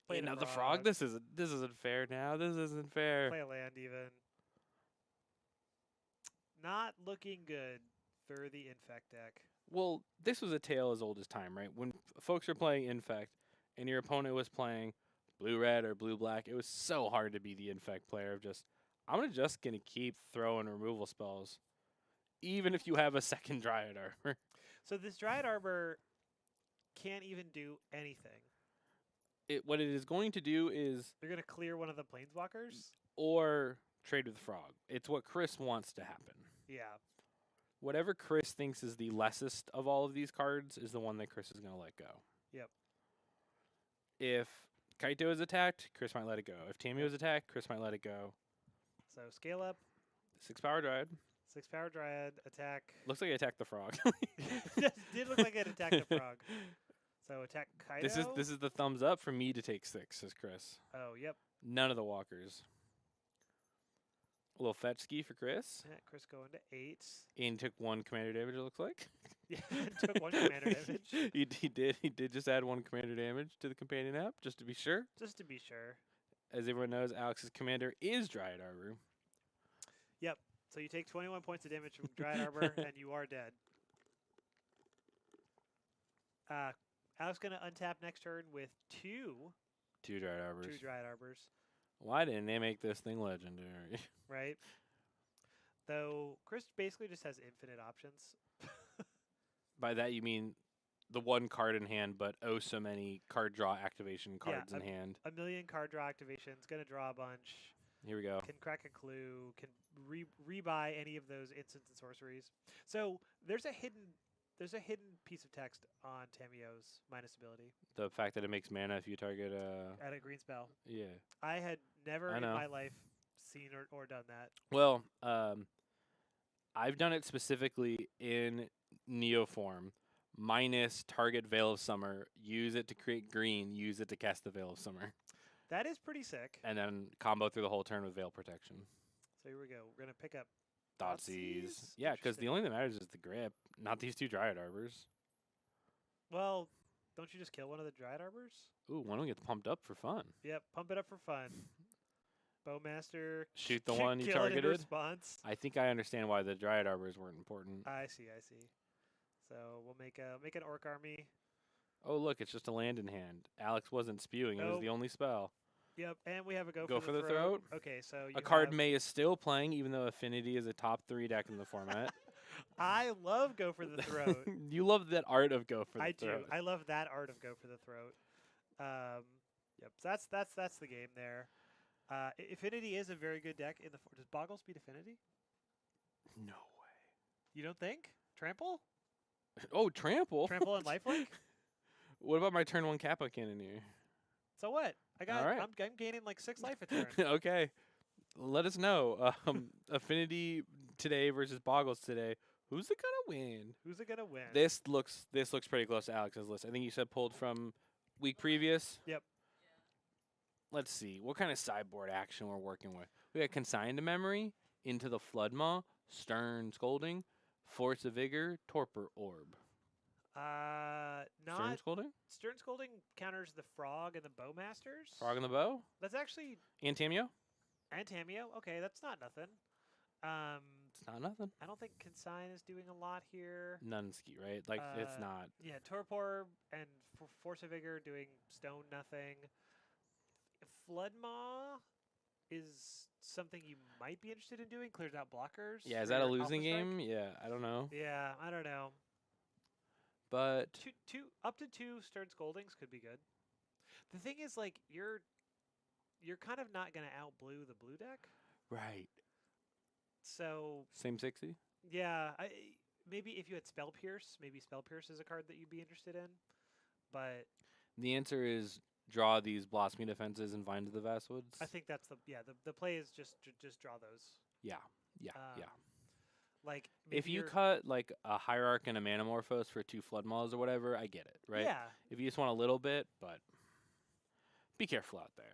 Wait, Played a now the frog. This isn't fair. Now this isn't fair. Play a land even. Not looking good for the Infect deck. Well, this was a tale as old as time, right? When folks are playing Infect and your opponent was playing blue-red or blue-black, it was so hard to be the Infect player of just, I'm just going to keep throwing removal spells, even if you have a second Dryad Arbor. So this Dryad Arbor can't even do anything. What it is going to do is, They're going to clear one of the Planeswalkers? or trade with the frog. It's what Chris wants to happen. Yeah. Whatever Chris thinks is the lessest of all of these cards is the one that Chris is going to let go. Yep. If Kaito is attacked, Chris might let it go. If Tamio is attacked, Chris might let it go. So scale up, 6 power Dryad. 6 power Dryad, attack. Looks like I attacked the frog. Did look like it attacked the frog. So attack Kaito. This is the thumbs up for me to take 6, says Chris. Oh, yep. None of the walkers. A little fetch ski for Chris. Yeah, Chris going to 8. And took 1 commander damage, it looks like. Yeah, took 1 commander damage. He did just add 1 commander damage to the companion app, just to be sure. Just to be sure. As everyone knows, Alex's commander is Dryad Arbor. Yep. So you take 21 points of damage from Dryad Arbor, and you are dead. Alex going to untap next turn with 2 Dryad Arbors. 2 Dryad Arbors. Why didn't they make this thing legendary? Right? Though Chris basically just has infinite options. By that you mean the 1 card in hand, but oh so many card draw activation cards in hand. A million card draw activations, going to draw a bunch. Here we go. Can crack a clue, can rebuy any of those instants and sorceries. So there's a hidden piece of text on Tamio's minus ability. The fact that it makes mana if you target At a green spell. yeah. I had never I in know. my life seen or done that. Well, I've done it specifically in Neo form. Minus target Veil of Summer, use it to create green, use it to cast the Veil of Summer. That is pretty sick. And then combo through the whole turn with Veil Protection. So here we go. We're going to pick up Thoughtseize. Yeah, because the only thing that matters is the grip, not these 2 Dryad Arbors. Well, don't you just kill one of the Dryad Arbors? Ooh, one of them gets pumped up for fun. Yep, pump it up for fun. Bowmaster. Shoot the one you kill it in targeted. response. I think I understand why the Dryad Arbors weren't important. I see. So we'll make an Orc army. Oh, look, it's just a land in hand. Alex wasn't spewing. It was Nope. the only spell. Yep, and we have a go for the throat. Okay, so you A card have- May is still playing, even though Affinity is a top 3 deck in the format. I love go for the throat. You love that art of go for the I throat. do. I love that art of go for the throat. Yep. So that's the game there. Affinity is a very good deck in the. Does Boggle speed Affinity? No way. You don't think? Trample? Oh, trample. Trample and lifelink? What about my turn 1 Kappa Cannoneer? So what? Alright. I'm gaining like 6 life a turn. Okay. Let us know. Affinity today versus Boggles today. Who's it gonna win? Who's it gonna win? This looks pretty close to Alex's list. I think you said pulled from week previous. Yep. Let's see what kind of sideboard action we're working with. We got Consigned to Memory, Into the Floodmaw, Stern Scolding, Force of Vigor, Torpor Orb. Not Stern Scolding? Stern Scolding counters the Frog and the Bowmasters. Frog in the Bow? That's actually And Tameo? and Tameo. Okay, that's not nothing. It's not nothing. I don't think Consign is doing a lot here. Nunski, right? Like, it's not. Yeah, Torpor and Force of Vigor doing stone nothing. Floodmaw is something you might be interested in doing. Clears out blockers. Yeah, is for that a your losing Alpha Strike. game? Yeah, I don't know. Yeah, I don't know. But Up to 2 Stern Scoldings could be good. The thing is, like, you're kind of not gonna out blue the blue deck. right. So Same 60? yeah, maybe if you had Spell Pierce, maybe Spell Pierce is a card that you'd be interested in. But The answer is draw these Blossoming Defenses and Vine to the Vast Woods. I think that's the play is just draw those. Yeah. Um, Like If maybe you you're- cut like a Hierarch and a Manamorphose for 2 Floodmaws or whatever, I get it, right? Yeah, If you just want a little bit, but be careful out there.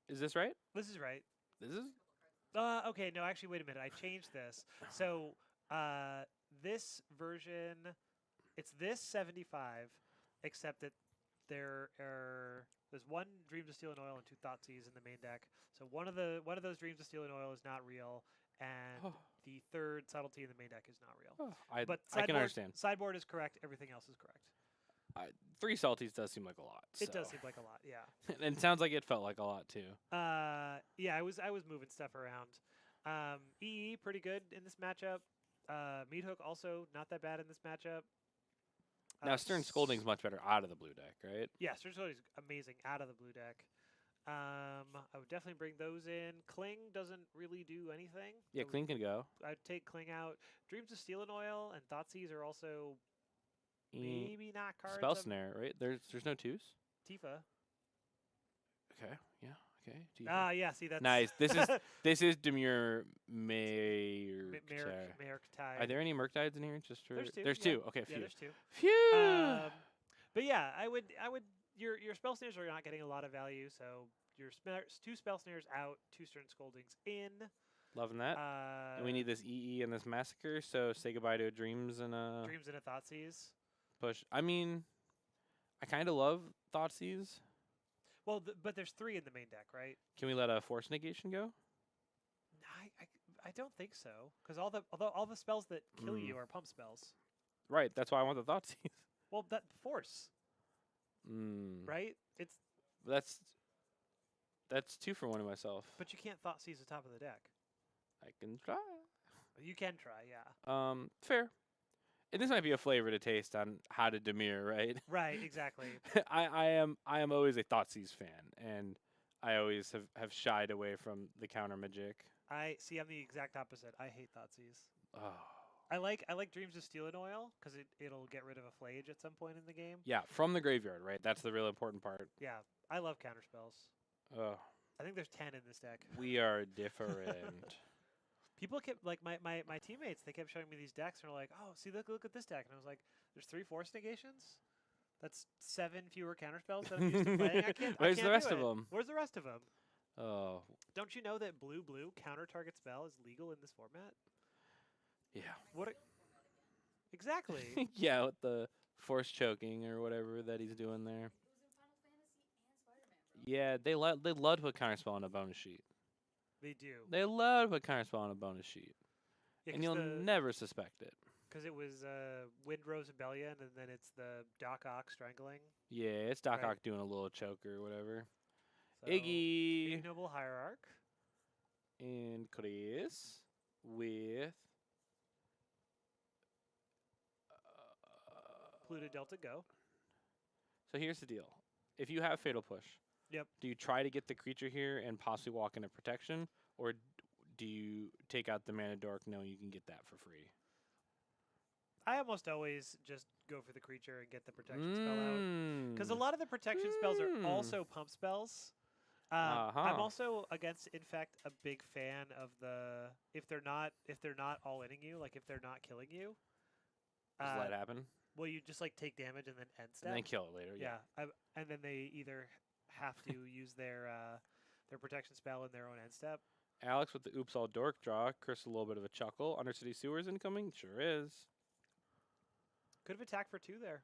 Is this right? this is right. This is Okay, no, actually, wait a minute. I changed this. So this version, it's this 75, except that there's 1 Dreams of Steel and Oil and 2 Thoughtseize in the main deck. So one of those Dreams of Steel and Oil is not real, and the 3rd Subtlety in the main deck is not real. But I can understand. Sideboard is correct. Everything else is correct. 3 Salties does seem like a lot. It does so. seem like a lot. Yeah. And it sounds like it felt like a lot too. Yeah, I was moving stuff around. EE pretty good in this matchup. Meat Hook also not that bad in this matchup. Now Stern Scolding's much better out of the blue deck, right? Yeah, Stern Scolding's amazing out of the blue deck. I would definitely bring those in. Cling doesn't really do anything. Yeah, Clean can go. I'd take Cling out. Dreams of Steel and Oil and Thoughtseize are also Mm, maybe not cards. Spell of Snare, right? There's no 2s. Tifa. Okay. Yeah. Okay. Yeah. See, that's Nice. This is Demure Mayor. Merrick Tide. Are there any Murktides in here? Just for There's 2. Okay, Yeah, phew. there's 2. Phew. But yeah, I would your spell snares are not getting a lot of value, so your 2 spell snares out, 2 Stern Scoldings in. Loving that. And we need this EE and this Massacre, so say goodbye to Dreams and Dreams and a Thoughtseize. push. I mean, I kind of love Thoughtseize. Well, but there's 3 in the main deck, right? Can we let a Force Negation go? I don't think so, because all the spells that kill you are pump spells. Right, that's why I want the Thoughtseize. Well, that force, Mm. right? It's That's 2 for 1 of myself. but you can't Thoughtseize the top of the deck. I can try. You can try, yeah. Fair. And this might be a flavor to taste on how to demure, right? Right, exactly. I am always a Thoughtseize fan, and I always have shied away from the counter magic. I'm the exact opposite. I hate Thoughtseize. Oh. I like Dreams of Steel and Oil because it'll get rid of a Flage at some point in the game. Yeah, from the graveyard, right? That's the real important part. Yeah, I love counter spells. Oh, I think there's 10 in this deck. we are different. People kept like my teammates. They kept showing me these decks, and they're like, "Oh, see, look at this deck." And I was like, "There's 3 Force Negations. That's 7 fewer counter spells that I'm used to playing. I can't. Where's I the can't rest do of it. them? Where's the rest of them? Oh, Don't you know that blue counter target spell is legal in this format? yeah. What? Exactly. Yeah, with the force choking or whatever that he's doing there. It was in Final Fantasy and Spider-Man. Yeah, they love to put counterspell on a bonus sheet. They do. They love to put counterspell on a bonus sheet, Yeah, and you'll never suspect it. because it was Windrose Rebellion, and then it's the Doc Ock Strangling. Yeah, it's Doc Right. Ock doing a little choke or whatever. So, Iggy Ignoble Hierarch. and Chris with Pluto Delta Go. So here's the deal. If you have Fatal Push, Yep. do you try to get the creature here and possibly walk into protection, or do you take out the Mana Dork knowing you can get that for free? I almost always just go for the creature and get the protection spell out. Because a lot of the protection spells are also pump spells. I'm also against, in fact, a big fan of the if they're not all inning you, like if they're not killing you. Just let it happen. Well, you just like take damage and then end step. And then kill it later. Yeah. And then they either have to use their protection spell in their own end step. Alex with the oops all dork draw. Chris a little bit of a chuckle. Undercity Sewers incoming. Sure is. Could have attacked for 2 there.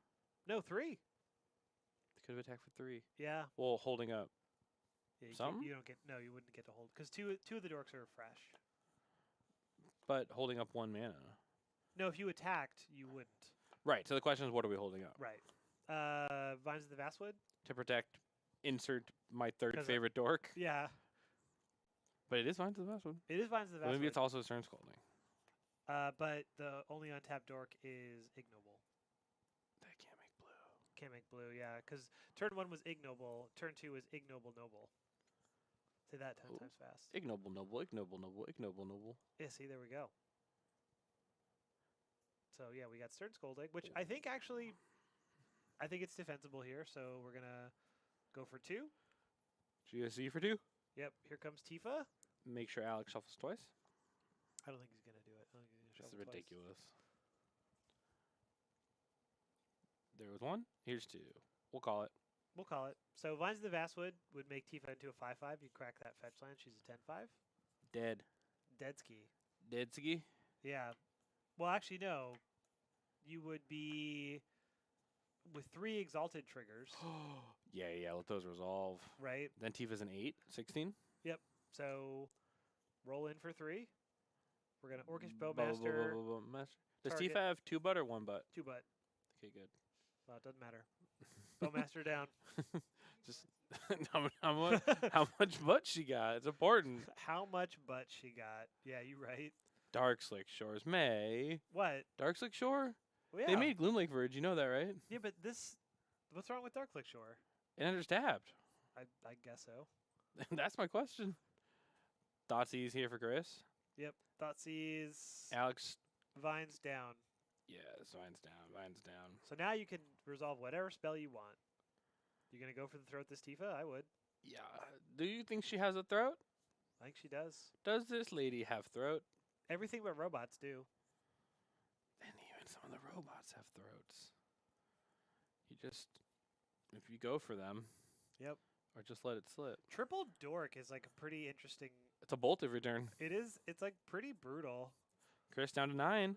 No, 3. Could have attacked for 3. Yeah. Well, holding up. Yeah, Some? you don't get you wouldn't get to hold because two of the dorks are fresh. But holding up 1 mana. No, if you attacked, you wouldn't. Right. So the question is, what are we holding up? Right. Vines of the Vastwood. To protect, insert my third 'Cause favorite dork. Yeah, But it is Vines of the Vastwood. it is Vines of the Well, Vastwood. maybe it's also Stern Scolding. But the only untapped dork is ignoble. That can't make blue. Can't make blue. Yeah, because turn 1 was ignoble. Turn 2 is ignoble noble. Say that 10 Ooh. times fast. Ignoble noble, ignoble noble, ignoble noble. Yeah. See, there we go. So yeah, we got Stern Scolding, which I think actually, I think it's defensible here. So we're gonna go for 2. GSC for 2. Yep. Here comes Tifa. Make sure Alex shuffles twice. I don't think he's gonna do it. I don't think he's This gonna is shuffle twice. ridiculous. There was 1. Here's 2. We'll call it. We'll call it. So Vines of the Vastwood would make Tifa into a 5/5. You crack that fetch land. She's a 10/5. Dead. Dead ski. Deadski. Yeah. Well, actually, no. You would be with 3 exalted triggers, yeah. Let those resolve. right? Then Tifa's an 8. 16. So roll in for 3. We're gonna Orcish Bowmaster, Master. Does target- Tifa have 2 butt or 1 butt? 2 butt. Okay, good. Well, it doesn't matter. Bowmaster down. Just how much butt she got? It's important. How much butt she got? Yeah, you right. Dark Slick Shores May. What? Dark Slick Shore? Well, yeah. They made Gloomlake Verge. You know that, right? Yeah, but this. What's wrong with Darklick Shore? It enters tapped. I guess so. That's my question. Thoughtseize here for Chris. Yep. Thoughtseize. Alex. Vines down. Yeah, Vine's down. Vine's down. So now you can resolve whatever spell you want. You gonna go for the throat this Tifa? I would. Yeah. Do you think she has a throat? I think she does. Does this lady have throat? Everything but robots do. And even some of the robots have throats. You just, if you go for them. Yep. Or just let it slip. Triple Dork is like a pretty interesting. It's a bolt every turn. It is. It's like pretty brutal. Chris down to 9.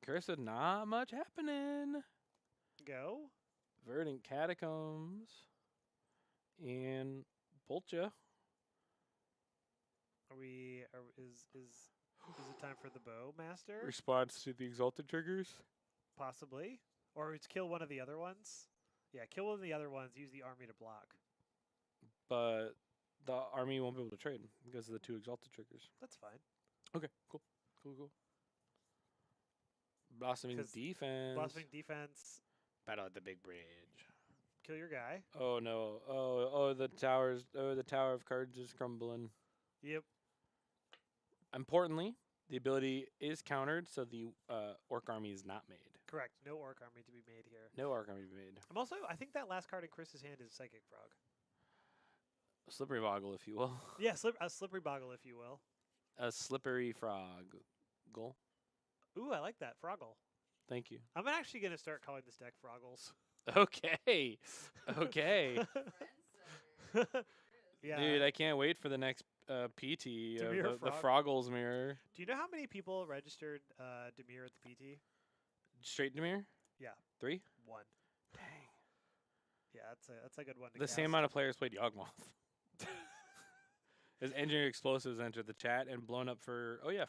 Chris with not much happening. Go. Verdant Catacombs. And Bolcha. Are we? Is it time for the Bowmaster? Response to the Exalted triggers. Possibly. Or it's kill one of the other ones. Yeah, kill one of the other ones. Use the army to block. But the army won't be able to trade because of the 2 Exalted triggers. That's fine. Okay, cool. Blossoming 'Cause Defense. Blossoming defense. Battle at the Big Bridge. Kill your guy. Oh no. Oh, the towers. Oh, the Tower of Cards is crumbling. Yep. Importantly, the ability is countered, so the Orc army is not made. Correct. No orc army to be made here. No Orc army to be made. I'm also. I think that last card in Chris's hand is Psychic Frog. A slippery boggle, if you will. Yeah, a slippery boggle, if you will. A slippery frog. Goal. Ooh, I like that Froggle. Thank you. I'm actually gonna start calling this deck Froggles. Okay. Okay. Yeah. Dude, I can't wait for the next PT of Demir the Frog. Froggles mirror. Do you know how many people registered Demir at the PT? Straight Demir? Yeah. 3? 1. Dang. Yeah, that's a good one. To The same cast. amount of players played Yawgmoth. As Engineering Explosives entered the chat and blown up for 1. Yeah,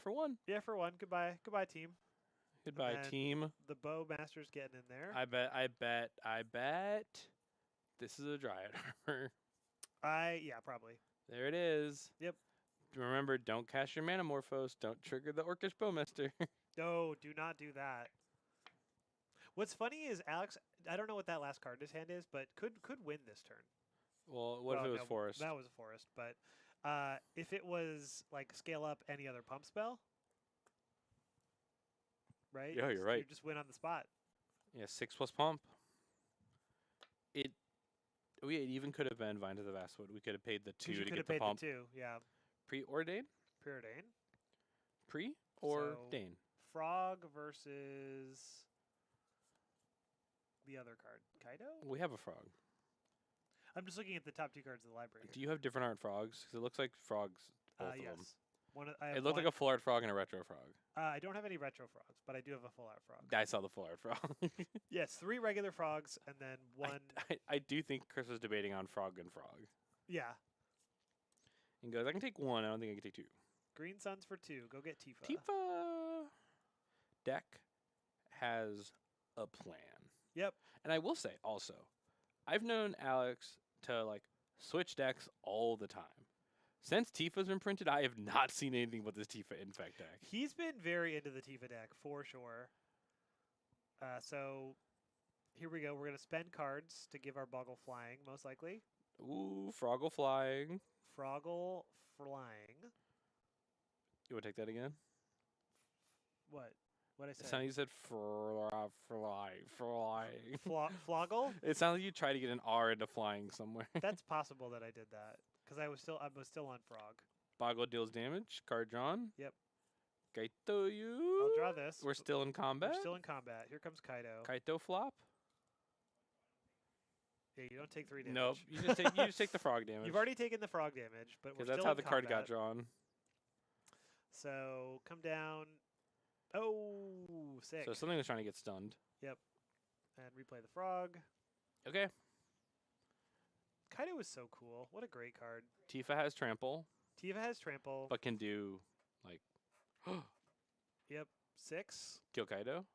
for 1. Goodbye, team. Goodbye, And team. The Bowmaster's getting in there. I bet. This is a Dryad armor. Yeah, probably. There it is. Yep. Remember, don't cast your Manamorphose. Don't trigger the Orcish Bowmaster. No, do not do that. What's funny is Alex. I don't know what that last card in his hand is, but could win this turn. Well, what if it was no, Forest? That was a forest, but if it was like scale up any other pump spell, right? Yeah, you're right. You just win on the spot. Yeah, 6 plus pump. It even could have been Vine to the Vastwood. We could have paid the 2 You to could get have the paid pump. the 2, yeah. Preordain? Preordain. Pre or So- Dane? Frog versus the other card. Kaido? We have a frog. I'm just looking at the top 2 cards of the library. Do you have different art frogs? Because it looks like frogs, both of Yes. them. I have It looked one- like a full art frog and a retro frog. I don't have any retro frogs, but I do have a full art frog. I saw the full art frog. Yes, 3 regular frogs and then 1. I do think Chris was debating on frog and frog. Yeah. And goes, I can take 1. I don't think I can take 2. Green Suns for 2. Go get Tifa. Tifa deck has a plan. Yep. And I will say also, I've known Alex to like switch decks all the time. Since Tifa's been printed, I have not seen anything but this Tifa Infect deck. He's been very into the Tifa deck for sure. So here we go. We're gonna spend cards to give our Boggle flying, most likely. Ooh, Froggle flying. Froggle flying. You want to take that again? What? What I It say? sounded you said flying. Floggle? It sounded like you tried to get an R into flying somewhere. That's possible that I did that because I was still on frog. Boggle deals damage. Card drawn. Yep. Kaito you. I'll draw this. We're still in combat. We're still in combat. Here comes Kaido. Kaito flop. Yeah, you don't take 3 damage. Nope. You just take the frog damage. You've already taken the frog damage, but we're Because that's still how in the card got combat. drawn. So come down. Oh, 6. So something was trying to get stunned. And replay the frog. Okay. Kaido is so cool. What a great card. Tifa has trample, Tifa has trample. but can do like Yep. 6. kill Kaido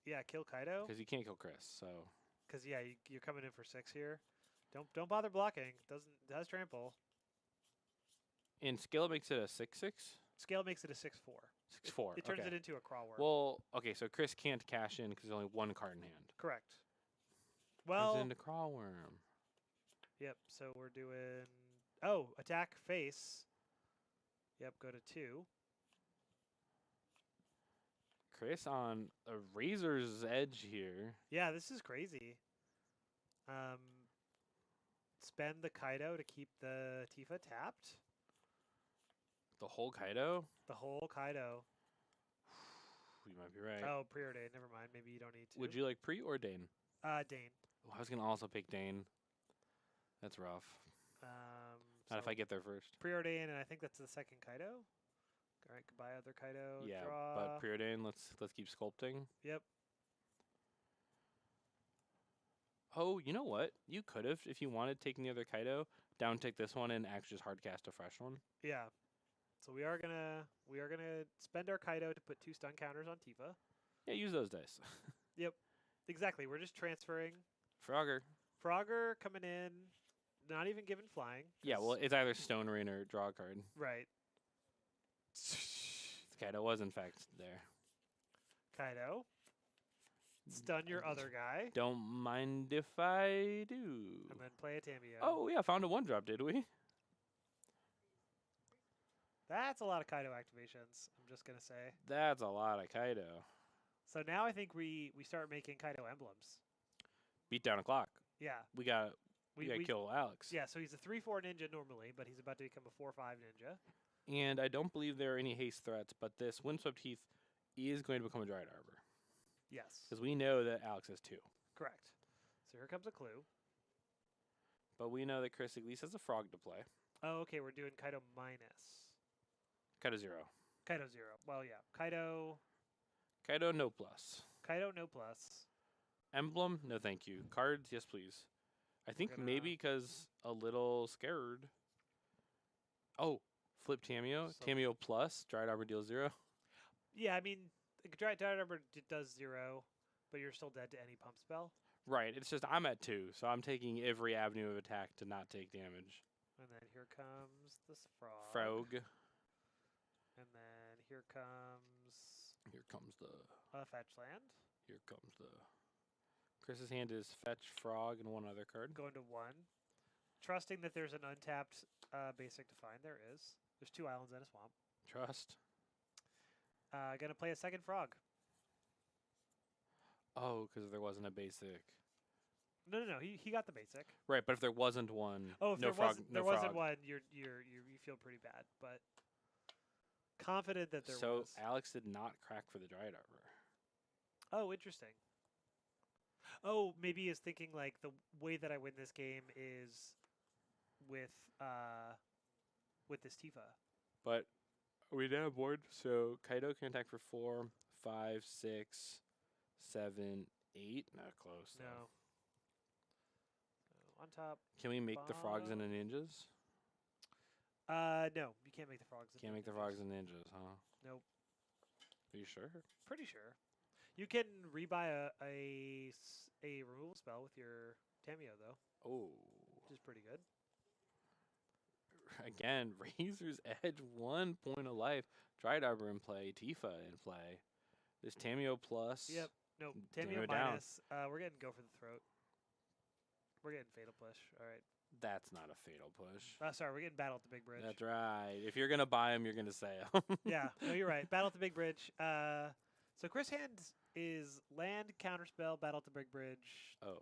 Yeah, kill Kaido. because you can't kill Chris. So Because yeah, you're coming in for 6 here. Don't bother blocking. It has trample. in skill it makes it a 6/6, Scale makes it a 6/4. 6/4. It turns okay. it into a crawl worm. Well, okay, so Chris can't cash in because there's only 1 card in hand. Correct. Turns Well, it into crawl worm. yep. So we're doing. Oh, attack face. Yep. Go to 2. Chris on a razor's edge here. Yeah, this is crazy. Spend the Kaido to keep the Tifa tapped. The whole Kaido. The whole Kaido. You might be right. Oh, preordained. Never mind. Maybe you don't need to. Would you like pre or Dane? Dane. Oh, I was gonna also pick Dane. That's rough. Not if So I get there first. preordain, and I think that's the second Kaido. All right, goodbye, other Kaido. Yeah, Draw. but preordain. Let's keep sculpting. Yep. Oh, you know what? You could have, if you wanted, taken the other Kaido, down tick this one and actually just hard cast a fresh one. Yeah. So we are gonna spend our Kaido to put 2 stun counters on Tifa. Yeah, use those dice. Exactly. We're just transferring. Frogger. Frogger coming in, not even given flying. Yeah, 'cause- well, it's either Stone Rain or draw a card. right. Kaido was, in fact, there. Kaido. Stun your other guy, Don't mind if I do. and then play a Tamio. Oh, yeah, found a 1-drop, did we? That's a lot of Kaido activations, I'm just going to say. That's a lot of Kaido. So now I think we start making Kaido emblems. Beat down a clock. Yeah. We got to kill Alex. Yeah, so he's a 3/4 ninja normally, but he's about to become a 4/5 ninja. And I don't believe there are any haste threats, but this Windswept Heath is going to become a Dried Arbor. Yes. Because we know that Alex has 2. Correct. So here comes a clue. But we know that Chris at least has a frog to play. Oh, okay, we're doing Kaido minus. Kaido 0. Kaido 0. Well, yeah. Kaido No plus. no plus. Emblem, no thank you. Cards, yes please. I think gonna- maybe because a little scared. Oh, flip Tamio. So- Tamio plus, Dried Arbor deals 0. Yeah, I mean, Dried Arbor does 0, but you're still dead to any pump spell. Right, it's just I'm at 2, so I'm taking every avenue of attack to not take damage. And then here comes this frog. Frog. And then here comes Here comes the a fetch land. Here comes the Chris's hand is fetch, frog, and 1 other card. Going to 1. Trusting that there's an untapped basic to find. There is. There's 2 islands and a swamp. Trust. Gonna play a second frog. Oh, because there wasn't a basic. No. He got the basic. Right, but if there wasn't one, Oh, if no there frog, wasn't, no there frog. wasn't one, you feel pretty bad, but confident that there So was. Alex did not crack for the Dryad Arbor. Oh, interesting. Oh, maybe he's thinking like the way that I win this game is with this Tifa. But we did have board, so Kaido can attack for 4, 5, 6, 7, 8. Not close. No. Though. So on top. Can we make the frogs into ninjas? No, you can't make the frogs. into Can't make the ninjas. frogs into ninjas, huh? Nope. Are you sure? Pretty sure. You can rebuy a removal spell with your Tamio though, Oh. which is pretty good. Again, Razor's Edge, 1 point of life. Dryad Arbor in play. Tifa in play. There's Tamio plus. Yep. No, Tamio Tamio down. minus. We're getting go for the throat. We're getting fatal push. All right. That's not a fatal push. Sorry, we're getting battle at the big bridge. That's right. If you're going to buy them, you're going to say them. Yeah, no, you're right. Battle at the big bridge. So Chris Hand is land, counterspell, battle at the big bridge. Oh.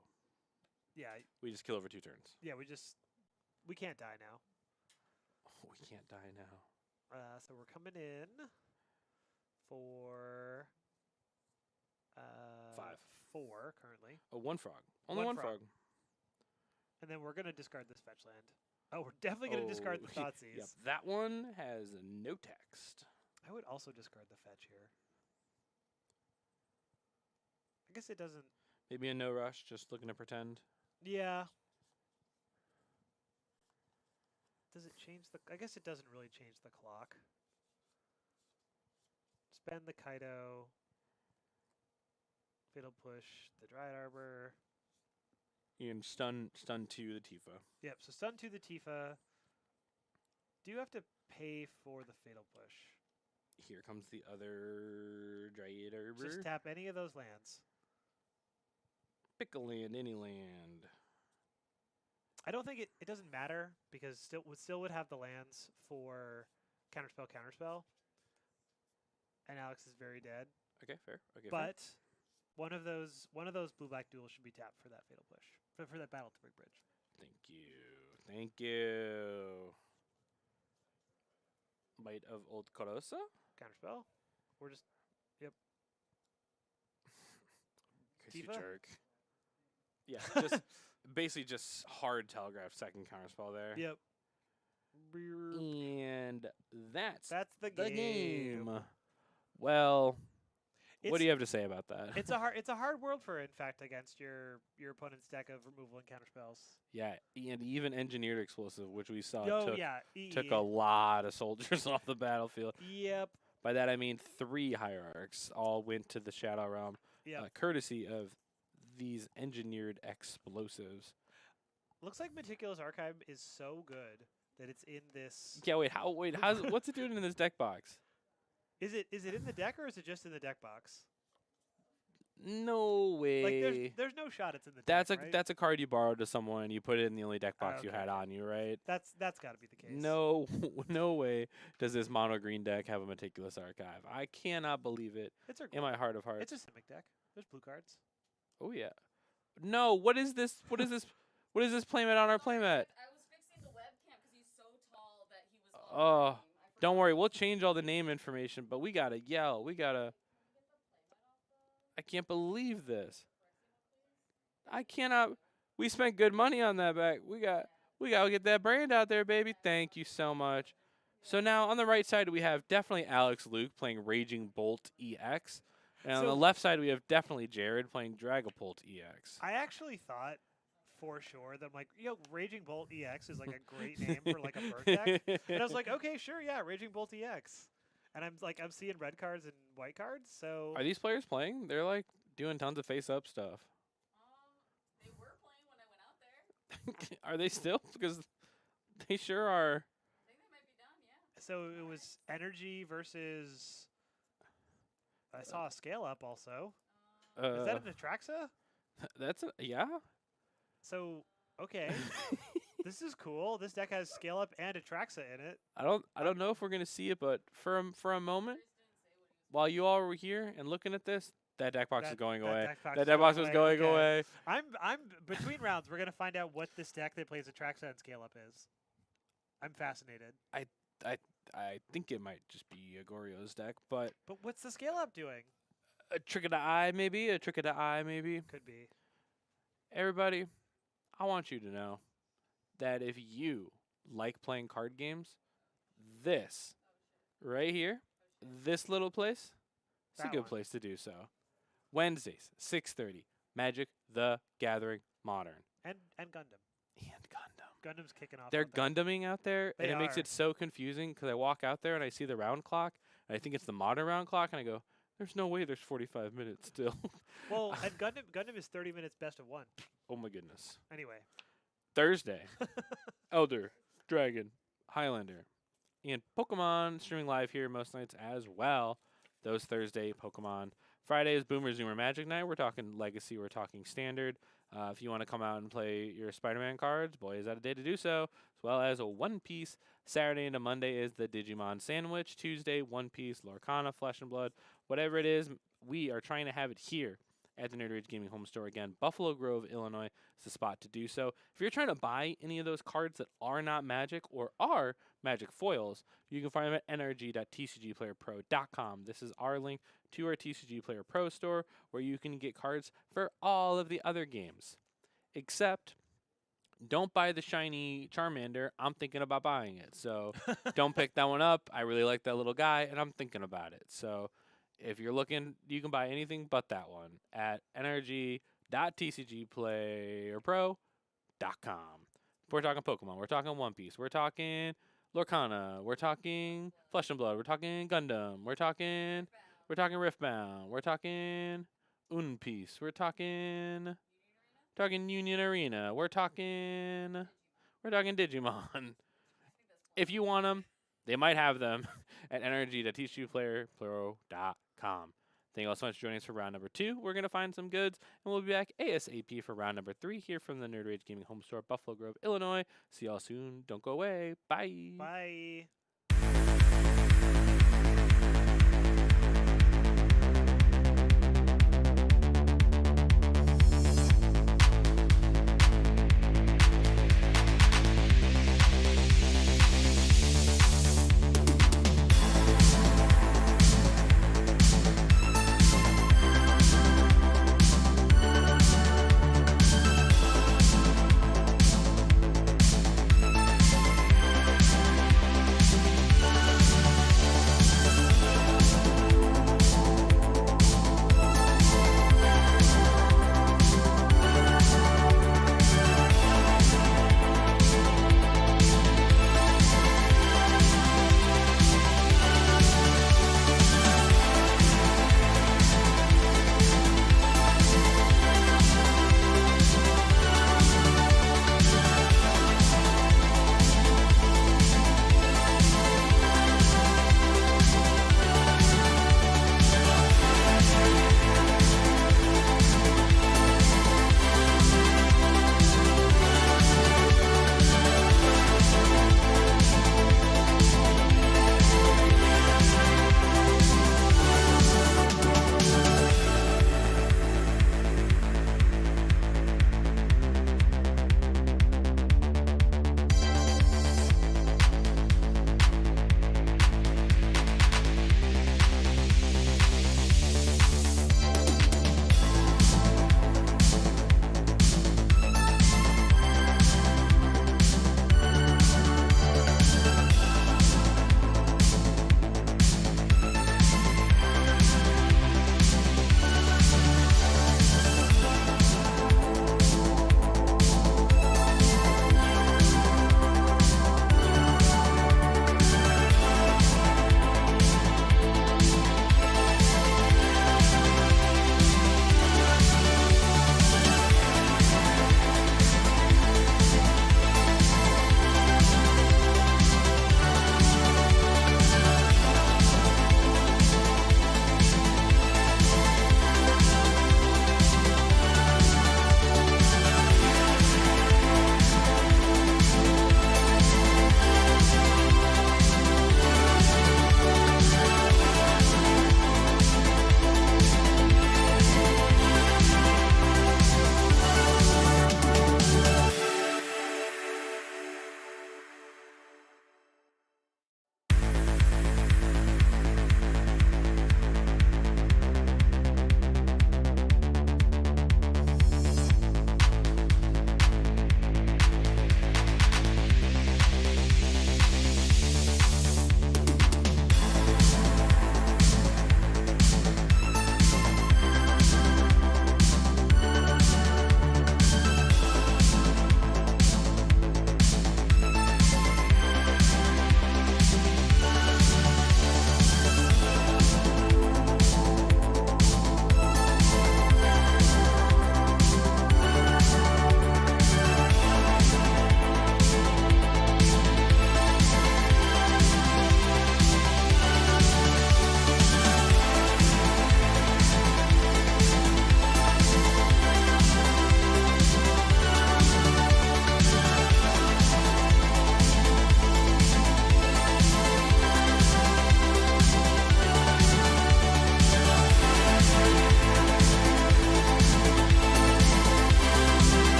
Yeah, We just kill over 2 turns. yeah. We can't die now. Oh, we can't die now. So we're coming in for 5. 4 currently, Oh, 1 frog. Only One one frog. frog. and then we're gonna discard this fetch land. Oh, we're definitely gonna discard the Oh, Thoughtseize. Yep. That one has no text. I would also discard the fetch here. I guess it doesn't. Maybe a no rush, just looking to pretend. Yeah. Does it change the? I guess it doesn't really change the clock. Spend the Kaido. Fatal push the Dryad Arbor. You can stun 2 the Tifa. Yep. So stun to the Tifa. Do you have to pay for the fatal push? Here comes the other Dryad Arbor. Just tap any of those lands. Pick a land, any land. I don't think it doesn't matter because still would have the lands for counterspell. And Alex is very dead. Okay, fair. Okay, fair. But one of those blue black duels should be tapped for that fatal push. For that battle at the big bridge. Thank you. Thank you. Might of Old Korosa? Counterspell. We're just Chris, you Tifa? jerk. Yeah, just basically just hard telegraph second counterspell there. yep. And that's That's the the game. game. Well, what It's- do you have to say about that? It's a hard world for in fact against your opponent's deck of removal and counterspells. Yeah, and even engineered explosive, which we saw Oh took yeah. a lot of soldiers off the battlefield. Yep. By that I mean 3 hierarchs all went to the Shadow Realm, Yep. courtesy of these engineered explosives. Looks like Meticulous Archive is so good that it's in this. Yeah, what's it doing in this deck box? Is it in the deck or is it just in the deck box? No way. Like there's no shot it's in the deck. Right? That's a card you borrowed to someone. You put it in the only deck box you okay, had okay. on you, right? That's got to be the case. No, no way does this mono green deck have a meticulous archive. I cannot believe it It's a in my heart of hearts. it's a Simic deck. There's blue cards. Oh yeah. No, what is this? What is this? What is this playmat on our playmat? I was fixing the webcam because he's so tall that he was. Oh, on the game. I don't forgot worry, to we'll put change all the name information, but we gotta yell. We gotta. I can't believe this. I cannot. We spent good money on that back. We gotta get that brand out there, baby. Thank you so much. So now on the right side we have definitely Alex Luke playing Raging Bolt EX, and on So- the left side we have definitely Jared playing Dragapult EX. I actually thought for sure that I'm like, Raging Bolt EX is like a great name for like a bird deck. And I was like, okay, sure, yeah, Raging Bolt EX. And I'm seeing red cards and white cards, so Are these players playing? They're like doing tons of face-up stuff. They were playing when I went out there. Are they still? Because they sure are. I think they might be done. Yeah. so it was energy versus. I saw a scale up also. Is that an Atraxa? That's yeah. So okay, this is cool. This deck has scale up and Atraxa in it. I don't know if we're gonna see it, but for a moment, Chris didn't say what he was. while you all were here and looking at this, That deck box is going that away. deck box That is deck box going is away, going okay. away. I'm between rounds. We're gonna find out what this deck that plays Atraxa and Scale Up is. I'm fascinated. I think it might just be Agorio's deck, but But what's the Scale Up doing? a trick of the eye, maybe. A trick of the eye, maybe. Could be. Everybody, I want you to know that if you like playing card games, this right here, this little place, it's a That good one. place to do so. Wednesdays, 6:30, Magic the Gathering Modern. And Gundam. And Gundam. Gundam's kicking off. They're out there. Gundaming out there, They and it makes are. it so confusing because I walk out there and I see the round clock, and I think it's the modern round clock, and I go, there's no way there's 45 minutes still. Well, and Gundam is 30 minutes best of one. Oh my goodness. Anyway. Thursday, Elder, Dragon, Highlander, and Pokemon streaming live here most nights as well. Those Thursday Pokemon. Friday is Boomer Zoomer Magic Night. We're talking Legacy. We're talking Standard. If you want to come out and play your Spider-Man cards, boy, is that a day to do so. As well as a One Piece. Saturday into Monday is the Digimon Sandwich. Tuesday, One Piece, Lorcana, Flesh and Blood. Whatever it is, we are trying to have it here at the Nerd Rage Gaming Home Store again. Buffalo Grove, Illinois is the spot to do so. If you're trying to buy any of those cards that are not Magic or are Magic foils, you can find them at nrg.tcgplayerpro.com. This is our link to our TCG Player Pro store where you can get cards for all of the other games. Except, don't buy the shiny Charmander. I'm thinking about buying it. So don't pick that one up. I really like that little guy, and I'm thinking about it. So if you're looking, you can buy anything but that one at nrg.tcgplayerpro.com. We're talking Pokemon. We're talking One Piece. We're talking Lorcana. We're talking Flesh and Blood. We're talking Gundam. We're talking Riftbound. We're talking One Piece. We're talking Union Arena. We're talking Digimon. If you want them, they might have them at nrg.tcgplayerpro.com. Thank you all so much for joining us for round number 2. We're going to find some goods, and we'll be back ASAP for round number 3 here from the Nerd Rage Gaming Home Store, Buffalo Grove, Illinois. See y'all soon. Don't go away. Bye. Bye.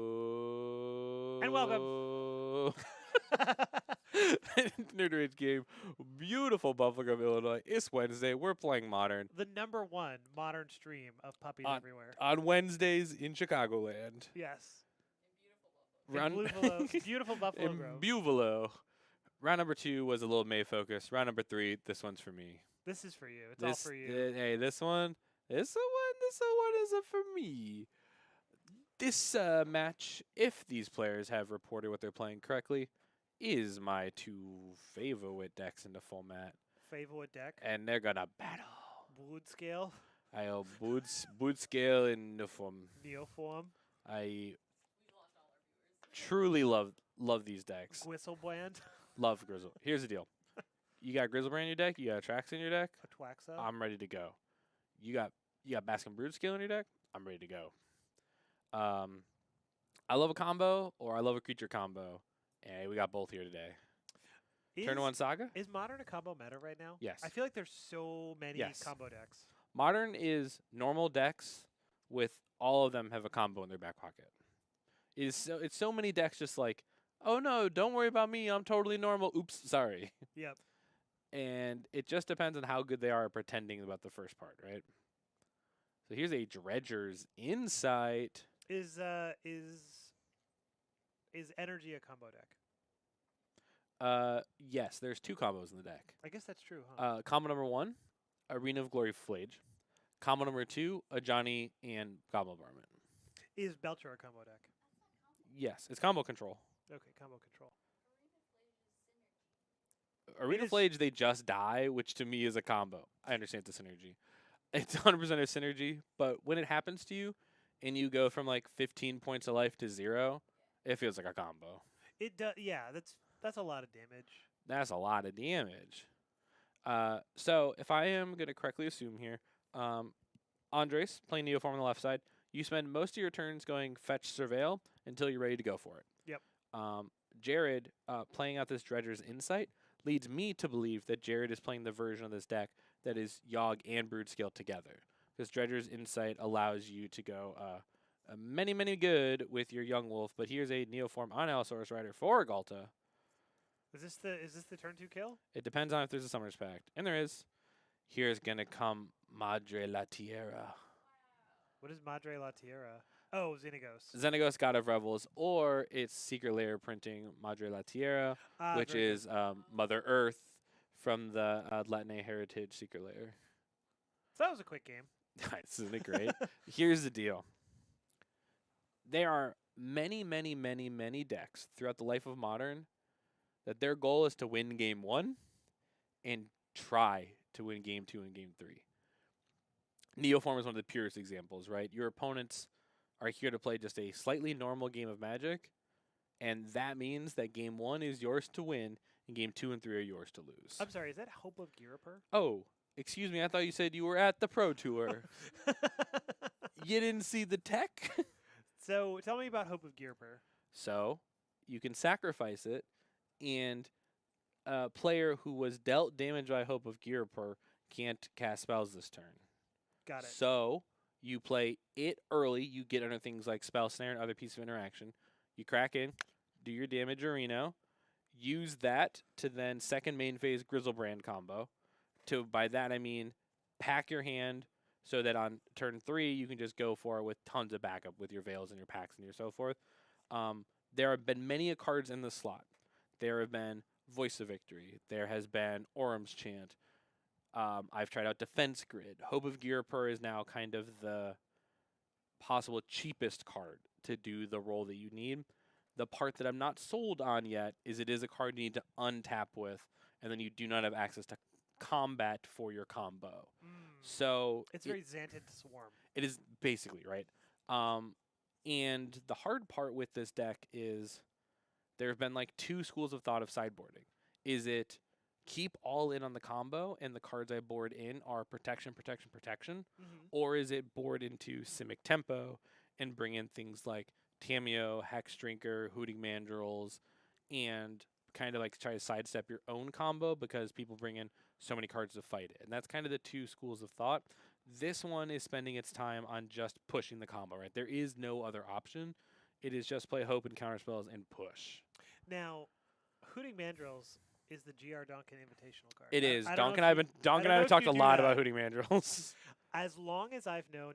Hello. And welcome. Nerd Rage game. Beautiful Buffalo Grove, Illinois. It's Wednesday. We're playing Modern The #1 modern stream of puppies On- everywhere. on Wednesdays in Chicagoland. Yes. In Round beautiful Buffalo in Grove. Buvalo. Round number 2 was a little May focus. Round number 3, this one's for me. This is for you. It's all for you. Hey, this one is a for me. This match, if these players have reported what they're playing correctly, is my 2 favorite decks in the format, Favorite deck. and they're gonna battle. Wood scale. I have boot scale in the form. Neoform. I truly love these decks. Gwistlebrand. Love Grizzle. Here's the deal: you got Grizzlebrand in your deck, you got Trax in your deck. Atwaxa. I'm ready to go. You got Baskin Brood Scale in your deck. I'm ready to go. I love a combo or I love a creature combo, and we got both here today. Turn 1 Saga. Is Modern a combo meta right now? Yes. I feel like there's so many Yes. combo decks. Modern is normal decks with all of them have a combo in their back pocket. It's so many decks just like, oh no, don't worry about me, I'm totally normal. Oops, sorry. Yep. And it just depends on how good they are at pretending about the first part, right? So here's a Dredger's Insight. Is Energy a combo deck? Yes, there's 2 combos in the deck. I guess that's true, huh? Combo number 1, Arena of Glory Flage. Combo number 2, a Johnny and Goblin Varmint. Is Belcher a combo deck? Yes, it's combo control. Okay, combo control. Arena is- Flage, they just die, which to me is a combo. I understand the synergy. It's 100% a synergy, but when it happens to you and you go from like 15 points of life to 0, it feels like a combo. It does. Yeah, that's a lot of damage. That's a lot of damage. So if I am going to correctly assume here, Andres, playing Neoform on the left side, you spend most of your turns going fetch surveil until you're ready to go for it. Yep. Jared, playing out this Dredger's Insight, leads me to believe that Jared is playing the version of this deck that is Yogg and Brood Scale together. Because Dredger's Insight allows you to go many good with your Young Wolf, but here's a Neoform on Allosaurus Rider for Galta. Is this the turn 2 kill? It depends on if there's a Summoner's Pact. And there is. Here's going to come Madre La Tierra. What is Madre La Tierra? Oh, Xenagos. Xenagos, God of Revels, or it's Secret Lair printing Madre La Tierra, which very good. is Mother Earth from the Latinate Heritage Secret Lair. So that was a quick game. Nice, isn't it great? Here's the deal. There are many decks throughout the life of Modern that their goal is to win Game 1 and try to win Game 2 and Game 3. Neoform is one of the purest examples, right? Your opponents are here to play just a slightly normal game of Magic, and that means that Game 1 is yours to win, and Game 2 and 3 are yours to lose. I'm sorry, is that Hope of Girapur? Oh, excuse me, I thought you said you were at the Pro Tour. You didn't see the tech? So tell me about Hope of Girapur. So, you can sacrifice it, and a player who was dealt damage by Hope of Girapur can't cast spells this turn. Got it. So, you play it early, you get under things like Spell Snare and other pieces of interaction. You crack in, do your damage Areno, use that to then second main phase Grizzlebrand combo. By that I mean pack your hand so that on turn 3 you can just go for it with tons of backup with your Veils and your packs and your so forth. There have been many cards in the slot. There have been Voice of Victory. There has been Orum's Chant. I've tried out Defense Grid. Hope of Girapur is now kind of the possible cheapest card to do the role that you need. The part that I'm not sold on yet is it is a card you need to untap with, and then you do not have access to combat for your combo. So It's very Xanted Swarm. it is basically, right? And the hard part with this deck is there have been like 2 schools of thought of sideboarding. Is it keep all in on the combo and the cards I board in are protection, protection, protection? Mm-hmm. Or is it board into Simic Tempo and bring in things like Tameo, Hex Drinker, Hooting Mandrills, and kind of like try to sidestep your own combo because people bring in so many cards to fight it? And that's kind of the two schools of thought. This one is spending its time on just pushing the combo, right? There is no other option. It is just play Hope and counterspells and push. Now, Hooting Mandrills is the GR Duncan Invitational card. It is. I don't Donk know and if Donk and know I have if talked you a do lot that. about Hooting Mandrills. As long as I've known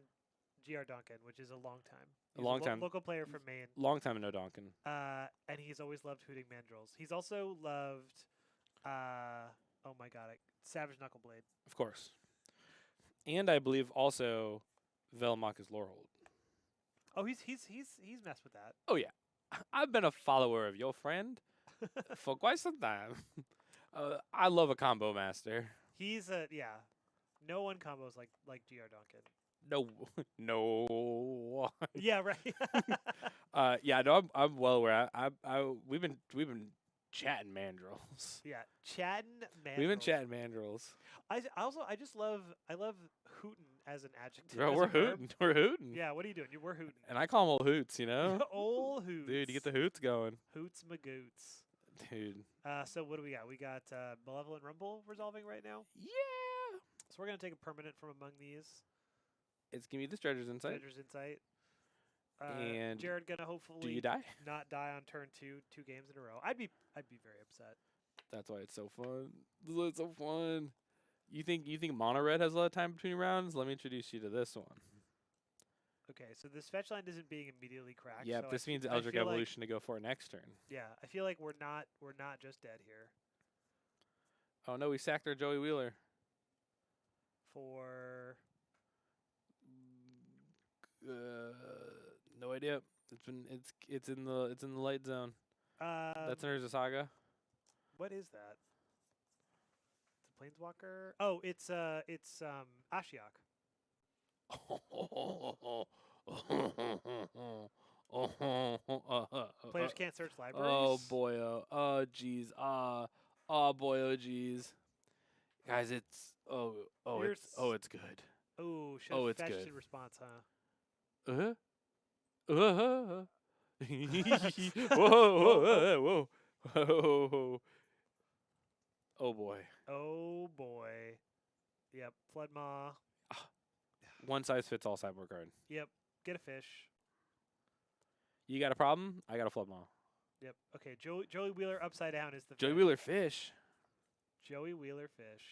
GR Duncan, which is a long time. A long time. Local player from Maine. Long time no Donkin. And he's always loved Hooting Mandrills. He's also loved, oh my god, Savage Knuckleblade. Of course. And I believe also Velmaka's Lorehold. Oh, he's messed with that. Oh, yeah. I've been a follower of your friend for quite some time. I love a combo master. He's yeah. No one combos like GR Duncan. No, no. Yeah, right. Yeah, no, I'm well aware. We've been chatting mandrills. Yeah, chatting Mandrills. We've been chatting mandrills. I love hootin' as an adjective. Bro, as we're a verb. hooting. We're hooting. Yeah, what are you doing? We're hooting. And I call them old hoots, you know? Old hoots. Dude, you get the hoots going. Hoots magoots. Dude. So what do we got? We got Malevolent Rumble resolving right now. Yeah. So we're gonna take a permanent from among these. It's gonna be the Dredger's Insight. Dredger's Insight. And Jared gonna hopefully do you die? not die on turn 2 games in a row. I'd be very upset. That's why it's so fun. It's so fun. You think Mono Red has a lot of time between rounds? Let me introduce you to this one. Okay, so this fetch line isn't being immediately cracked. Yep, so this means I Eldritch feel like- Evolution to go for it next turn. yeah, I feel like we're not just dead here. Oh no, we sacked our Joey Wheeler. For No idea. It's in the light zone. That's Urza Saga. what is that? It's a planeswalker. Oh, it's Ashiok. Players can't search libraries. Oh boy, oh jeez, oh boy, oh jeez, guys, it's it's good. Oh, should Oh, have it's fetched good. in response, huh? Whoa, whoa, whoa. Oh boy. Oh boy. Yep, Flood Maw. One size fits all cyborg card. Yep, get a fish. You got a problem? I got a Flood Maw. Yep. Okay, Joey Wheeler upside down is the Joey fish. Wheeler fish. Joey Wheeler fish.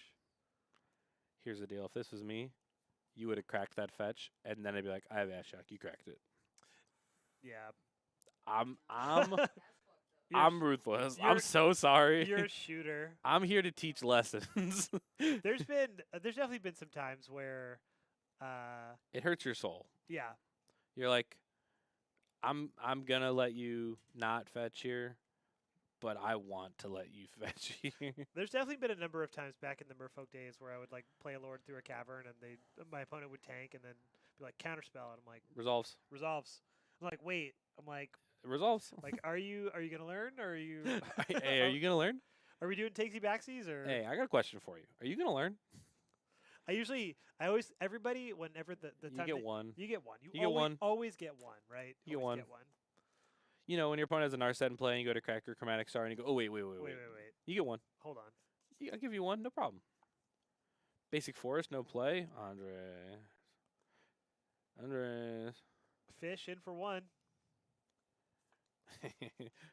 Here's the deal. If this was me, you would have cracked that fetch, and then I'd be like, I have Ashok. You cracked it. Yeah. I'm You're I'm ruthless. I'm you're- so sorry. You're a shooter. I'm here to teach lessons. There's definitely been some times where, It hurts your soul. yeah, You're like, I'm gonna let you not fetch here, but I want to let you fetch here. there's definitely been a number of times back in the Merfolk days where I would like play a Lord through a cavern and my opponent would tank and then be like counterspell and I'm like Resolves. resolves. I'm like wait. I'm like Resolves. are you gonna learn or are you Hey, are you gonna learn? are we doing takesy backsies or Hey, I got a question for you. Are you gonna learn? everybody whenever the You time get that- one. you get one. You get one. Always get one, right? You get Always one. Get one. You know, when your opponent has an Narset in play and you go to crack your Chromatic Star and you go, oh wait. Wait. You get one. Hold on. Yeah, I'll give you one, no problem. Basic Forest, no play. Andres. Fish in for one.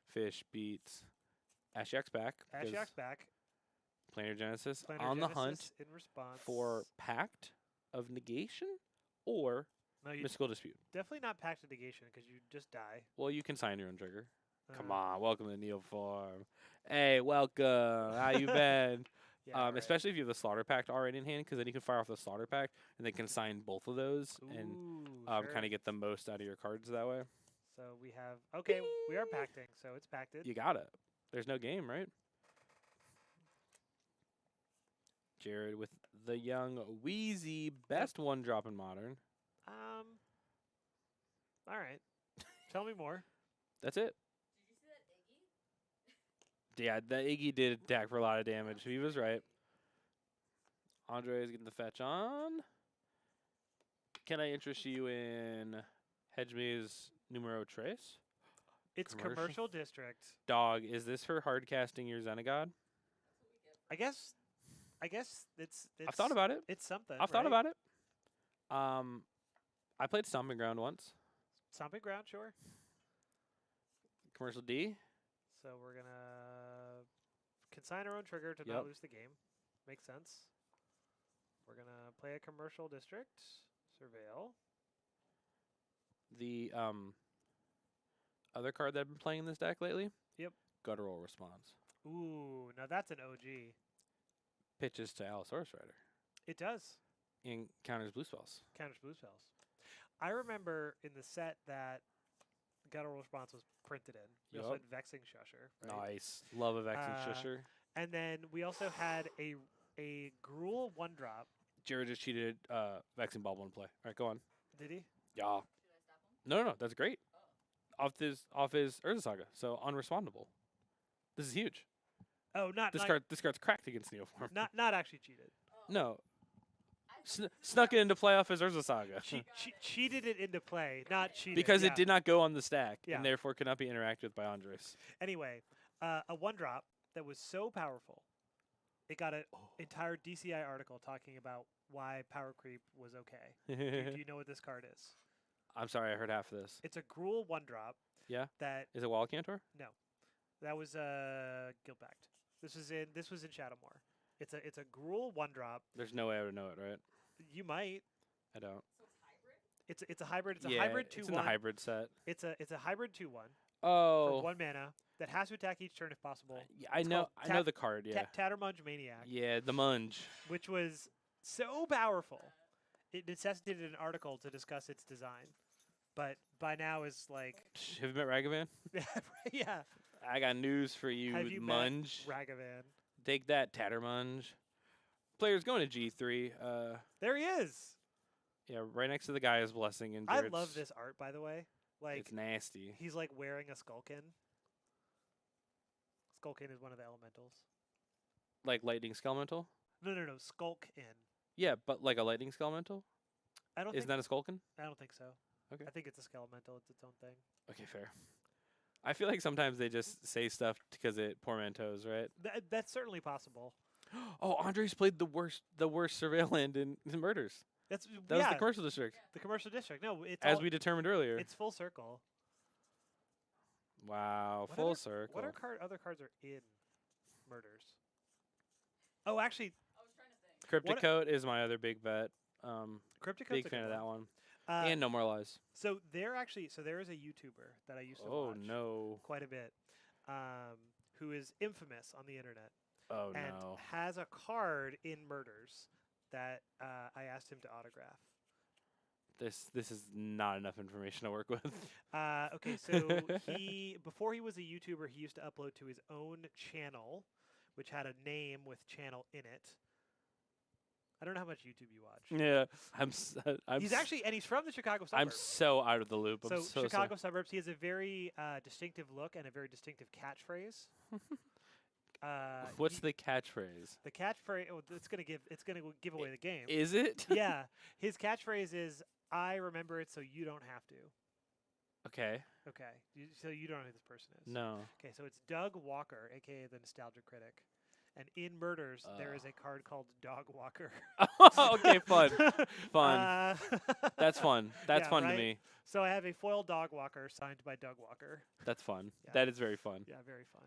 Fish beats Ashiok's back. because Ashiok's back. Planar Genesis Planar on the Genesis hunt in response for Pact of Negation or no, you Mystical Dispute. definitely not Pact of Negation because you just die. Well, you can sign your own trigger. Come Uh, on, welcome to Neo Farm. Hey, welcome. How you been? Yeah, right. Especially if you have the Slaughter Pact already in hand, because then you can fire off the Slaughter Pact and they can sign both of those and Ooh, kind sure. of get the most out of your cards that way. So we have okay. We are pacting, so it's pacted. You got it. There's no game, right? Jared with the young Wheezy, best one drop in Modern. All right. Tell me more. That's it. Did you see that Iggy? Yeah, the Iggy did attack for a lot of damage. He was right. Andre is getting the fetch on. Can I interest you in Hedgemay's Numero Trace? It's Commercial? commercial district. Dog, is this for hard casting your Xenagod? I guess it's I've thought about it. it's something. I've thought right? about it. I played Stomping Ground once. Stomping ground, sure. Commercial D. So we're gonna consign our own trigger to Yep. not lose the game. Makes sense. We're gonna play a commercial district. Surveil. The other card that I've been playing in this deck lately. Yep. Guttural Response. Ooh, now that's an OG. Pitches to Allosaurus Rider. It does. And counters blue spells. Counters blue spells. I remember in the set that Guttural Response was printed in. We also Yup. had Vexing Shusher. Right? Nice. Love a Vexing Shusher. And then we also had a Gruul 1-drop. Jared just cheated Vexing Bobble in play. All right, go on. Did he? Yeah. Should I stop him? No, that's great. Off his Urza Saga, so unrespondable. This is huge. Oh, This card's cracked against Neoform. not actually cheated. Oh. No. I Snuck it into play off his Urza Saga. Cheated it into play, not cheated. Because yeah. it did not go on the stack, Yeah. and therefore could not be interacted with by Andres. Anyway, a 1-drop that was so powerful, it got an entire DCI article talking about why power creep was okay. Do you know what this card is? I'm sorry, I heard half of this. It's a Gruul 1-drop. Yeah? That Is it Wild Cantor? that was Guildbacked. This was in Shadowmoor. It's a Gruul 1-drop. There's no way I would know it, right? You might. I don't. So it's hybrid? It's a hybrid. It's yeah, a hybrid 2/1. it's in the hybrid set. It's a hybrid 2/1 Oh. for 1 mana that has to attack each turn if possible. Yeah, I It's know. called I know the card. Yeah. Tattermunge Maniac, Yeah, the Munge. which was so powerful, it necessitated an article to discuss its design. But by now is like, Have you met Ragavan? yeah, I got news for you, Have you met Munge. Ragavan. Take that, Tattermunge. Player's going to G3. There he is. Yeah, right next to the Gaia's Blessing. And I love this art, by the way. Like, It's nasty. he's like wearing a Skullkin. Skullkin is one of the elementals. Like Lightning Skelemental? No, Skulkin. Yeah, but like a Lightning Skelemental? I don't Isn't think. that a Skulkin? I don't think so. Okay. I think it's a Skelemental. It's its own thing. Okay, fair. I feel like sometimes they just say stuff because it portmanteaus, right? That's certainly possible. Oh, Andres played the worst Surveil land in Murders. That's That was the commercial district, the commercial district. No, it's as all, we determined earlier. it's full circle. Wow, What full other- circle. What other cards are in Murders? Oh, actually, I was trying to think. Cryptic Coat is my other big bet. Cryptic Big fan of that one. Uh, And No More Lies. so there is a YouTuber that I used to Oh watch no. quite a bit, who is infamous on the internet Oh and no. has a card in Murders that I asked him to autograph. This is not enough information to work with. Okay, so before he was a YouTuber, he used to upload to his own channel, which had a name with channel in it. I don't know how much YouTube you watch. Yeah, He's from the Chicago I'm suburbs. so out of the loop. I'm So Chicago suburbs. He has a very distinctive look and a very distinctive catchphrase. What's the catchphrase? the catchphrase? Oh, it's gonna give away the game. Is it? Yeah, his catchphrase is "I remember it, so you don't have to." Okay. Okay, so you don't know who this person is. No. Okay, so it's Doug Walker, aka the Nostalgia Critic, and in Murders there is a card called Dog Walker. Okay, fun. Fun. That's fun. That's yeah, fun right? to me. So I have a foil Dog Walker signed by Doug Walker. That's fun. Yeah. That is very fun. Yeah, very fun.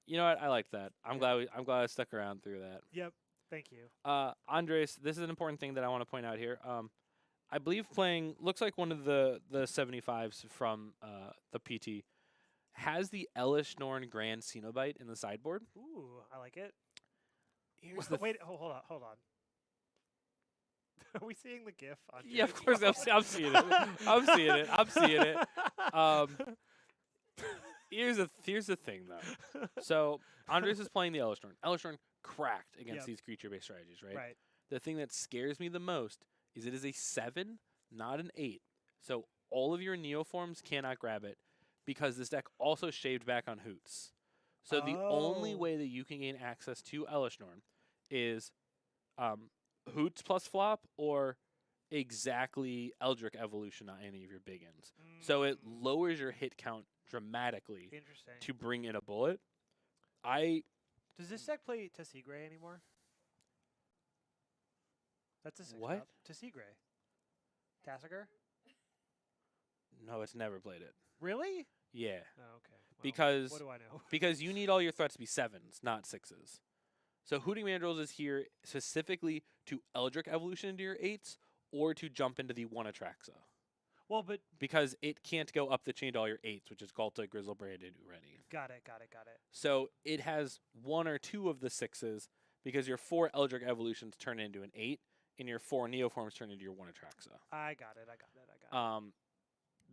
You know what? I like that. I'm Yeah. glad I stuck around through that. Yep. Thank you. Andres, this is an important thing that I want to point out here. I believe playing looks like one of the 75s from the PT has the Elish Norn Grand Cenobite in the sideboard. Ooh, I like it. Here's the Wait, hold on. Are we seeing the GIF on? Yeah, of Jared's course. phone? I'm seeing it. I'm seeing it. Here's the thing though. So Andres is playing the Elish Norn. Elish Norn cracked against Yep. these creature-based strategies, right? Right. The thing that scares me the most is it is a 7, not an 8. So all of your Neoforms cannot grab it because this deck also shaved back on Hoots. So the only Oh. way that you can gain access to Elishnorn is Hoots plus flop or exactly Eldritch Evolution on any of your big ends. So it Mm, lowers your hit count dramatically interesting. to bring in a bullet. Does this deck play Tessigray anymore? That's a 6 What? drop. Tessigray. Tassiger? No, it's never played it. Really? Yeah, Oh, okay. Well, because what do I know? because you need all your threats to be 7s, not 6s. So Hooting Mandrills is here specifically to Eldritch Evolution into your 8s or to jump into the 1 Atraxa. Well, but Because it can't go up the chain to all your 8s, which is Galta, Grizzlebrand, and Ureni. got it. So it has 1 or 2 of the 6s because your 4 Eldritch Evolutions turn into an 8, and your 4 Neoforms turn into your 1 Atraxa. I got it.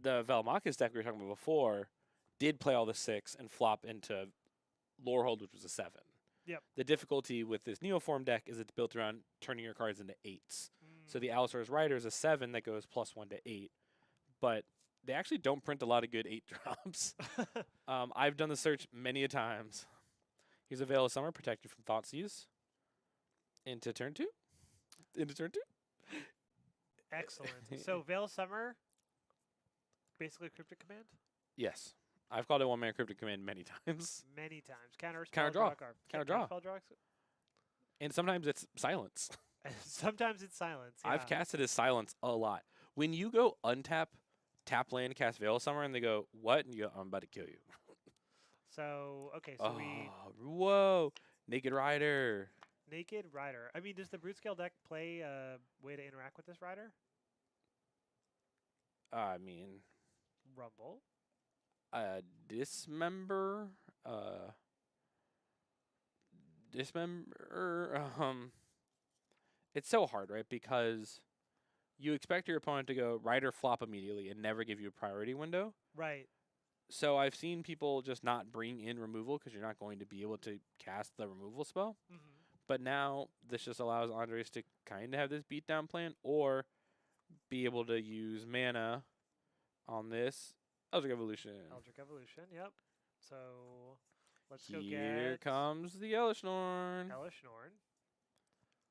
The Velmakis deck we were talking about before did play all the 6 and flop into Lorehold, which was a 7. Yep. The difficulty with this Neoform deck is it's built around turning your cards into 8s. So the Allosaurus Rider is a 7 that goes +1 to 8. But they actually don't print a lot of good 8 drops. I've done the search many a times. Here's a Veil of Summer, protected from Thoughtseize. Into turn 2. Excellent. So Veil of Summer, basically Cryptic Command? Yes. I've called it 1-mana Cryptic Command many times. Many times. Counter Counter spell draw. card. Counter draw. Spell draw. And sometimes it's silence. Sometimes it's silence. I've yeah. casted as silence a lot. When you go untap, tap land, cast Veil of Summer, and they go, what? And you go, I'm about to kill you. So, okay, so we... Whoa. Naked Rider. Naked Rider. I mean, does the Brute Scale deck play a way to interact with this Rider? I mean, Rumble. Dismember. It's so hard, right? Because you expect your opponent to go Rider flop immediately and never give you a priority window. Right. So I've seen people just not bring in removal because you're not going to be able to cast the removal spell. Mm-hmm. But now this just allows Andres to kind of have this beatdown plan or be able to use mana on this Eldritch Evolution. Eldritch Evolution, yep. So, let's go get... Here comes the Elishnorn. Elishnorn.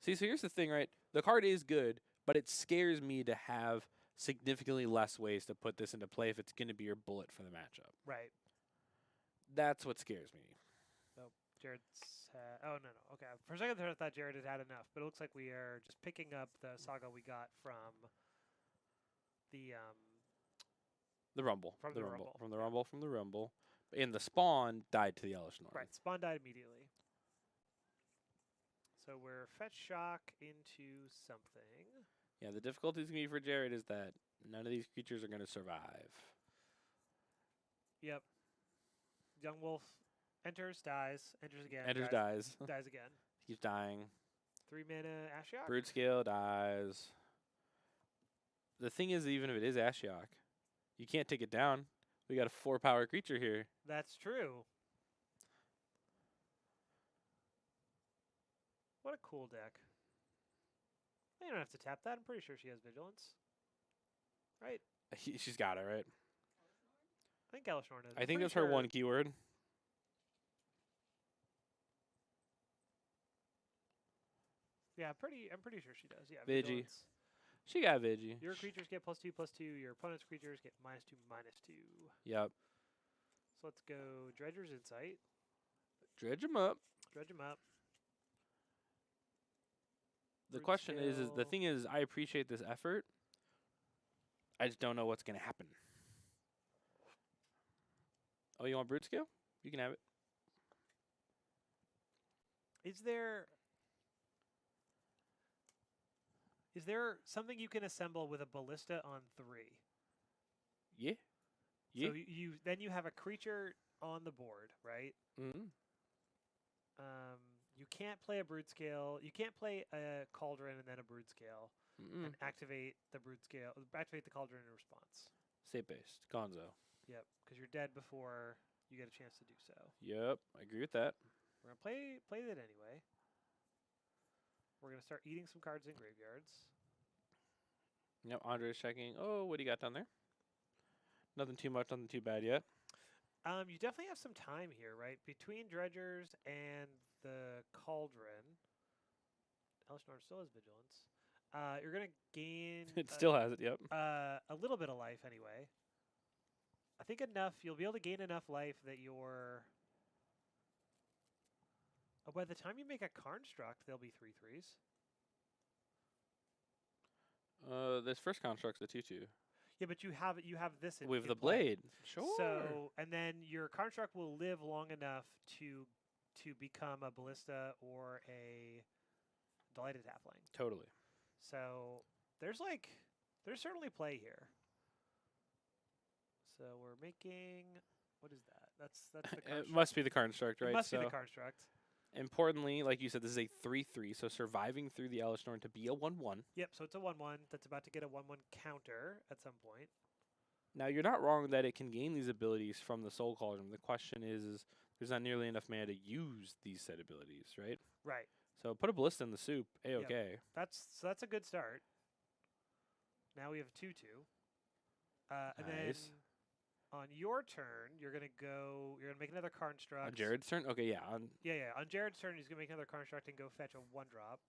See, so here's the thing, right? The card is good, but it scares me to have significantly less ways to put this into play if it's going to be your bullet for the matchup. Right. That's what scares me. Jared's... oh, no. Okay. For a second there, I thought Jared had enough, but it looks like we are just picking up the saga we got from the... The Rumble. From the Rumble. From the Rumble. And the Spawn died to the Elishnorn. Right. Spawn died immediately. So we're Fetch Shock into something. Yeah, the difficulty is going to be for Jared is that none of these creatures are going to survive. Yep. Young Wolf enters, dies, enters again. Dies. Dies again. Keeps dying. 3 mana Ashiok? Brood Scale dies. The thing is, even if it is Ashiok, you can't take it down. We got a 4-power creature here. That's true. What a cool deck. You don't have to tap that. I'm pretty sure she has Vigilance. Right? She's got it, right? I think Elishnorn does. I think that's her one keyword. Yeah, I'm pretty sure she does. Yeah, Vigi. Vigilance. She got Vigi. Your creatures get +2/+2. Your opponent's creatures get -2/-2. Yep. So let's go Dredger's Insight. Dredge them up. Dredge them up. The Brute question is the Scale. thing is, I appreciate this effort. I just don't know what's going to happen. Oh, you want Brute Scale? You can have it. Is there something you can assemble with a Ballista on 3? Yeah. Yeah. So then you have a creature on the board, right? Mm-hmm. You can't play a Brood Scale. You can't play a Cauldron and then a Brood Scale and activate the Brood Scale. Activate the Cauldron in response. State based. Gonzo. Yep, because you're dead before you get a chance to do so. Yep. I agree with that. We're gonna play that anyway. We're gonna start eating some cards in graveyards. Yep. Andre's checking. Oh, what do you got down there? Nothing too much. Nothing too bad yet. You definitely have some time here, right? Between Dredgers and the Cauldron, Hellish Norn still has Vigilance. You're gonna gain It still has it. Yep. a little bit of life anyway. I think enough. You'll be able to gain enough life that you're. Oh, by the time you make a construct, there'll be 3/3s. This first construct's a 2/2 Yeah, but you have this in, with in the play. blade. Sure. So, and then your construct will live long enough to become a ballista or a delighted halfling. Totally. So there's certainly play here. So we're making, what is that? That's the construct. It must be the construct, right? It must be So the construct. importantly, like you said, this is a 3/3, so surviving through the Hellish Norn to be a 1/1. Yep. So it's a 1/1 that's about to get a 1/1 counter at some point. Now you're not wrong that it can gain these abilities from the Soul Cauldron. The question is there's not nearly enough mana to use these said abilities, right? Right. So put a ballista in the soup, a-okay. That's a good start. Now we have a 2/2. And then Nice. on your turn, you're gonna make another construct. On Jared's turn? Okay, yeah. Yeah. On Jared's turn, he's gonna make another construct and go fetch a 1-drop.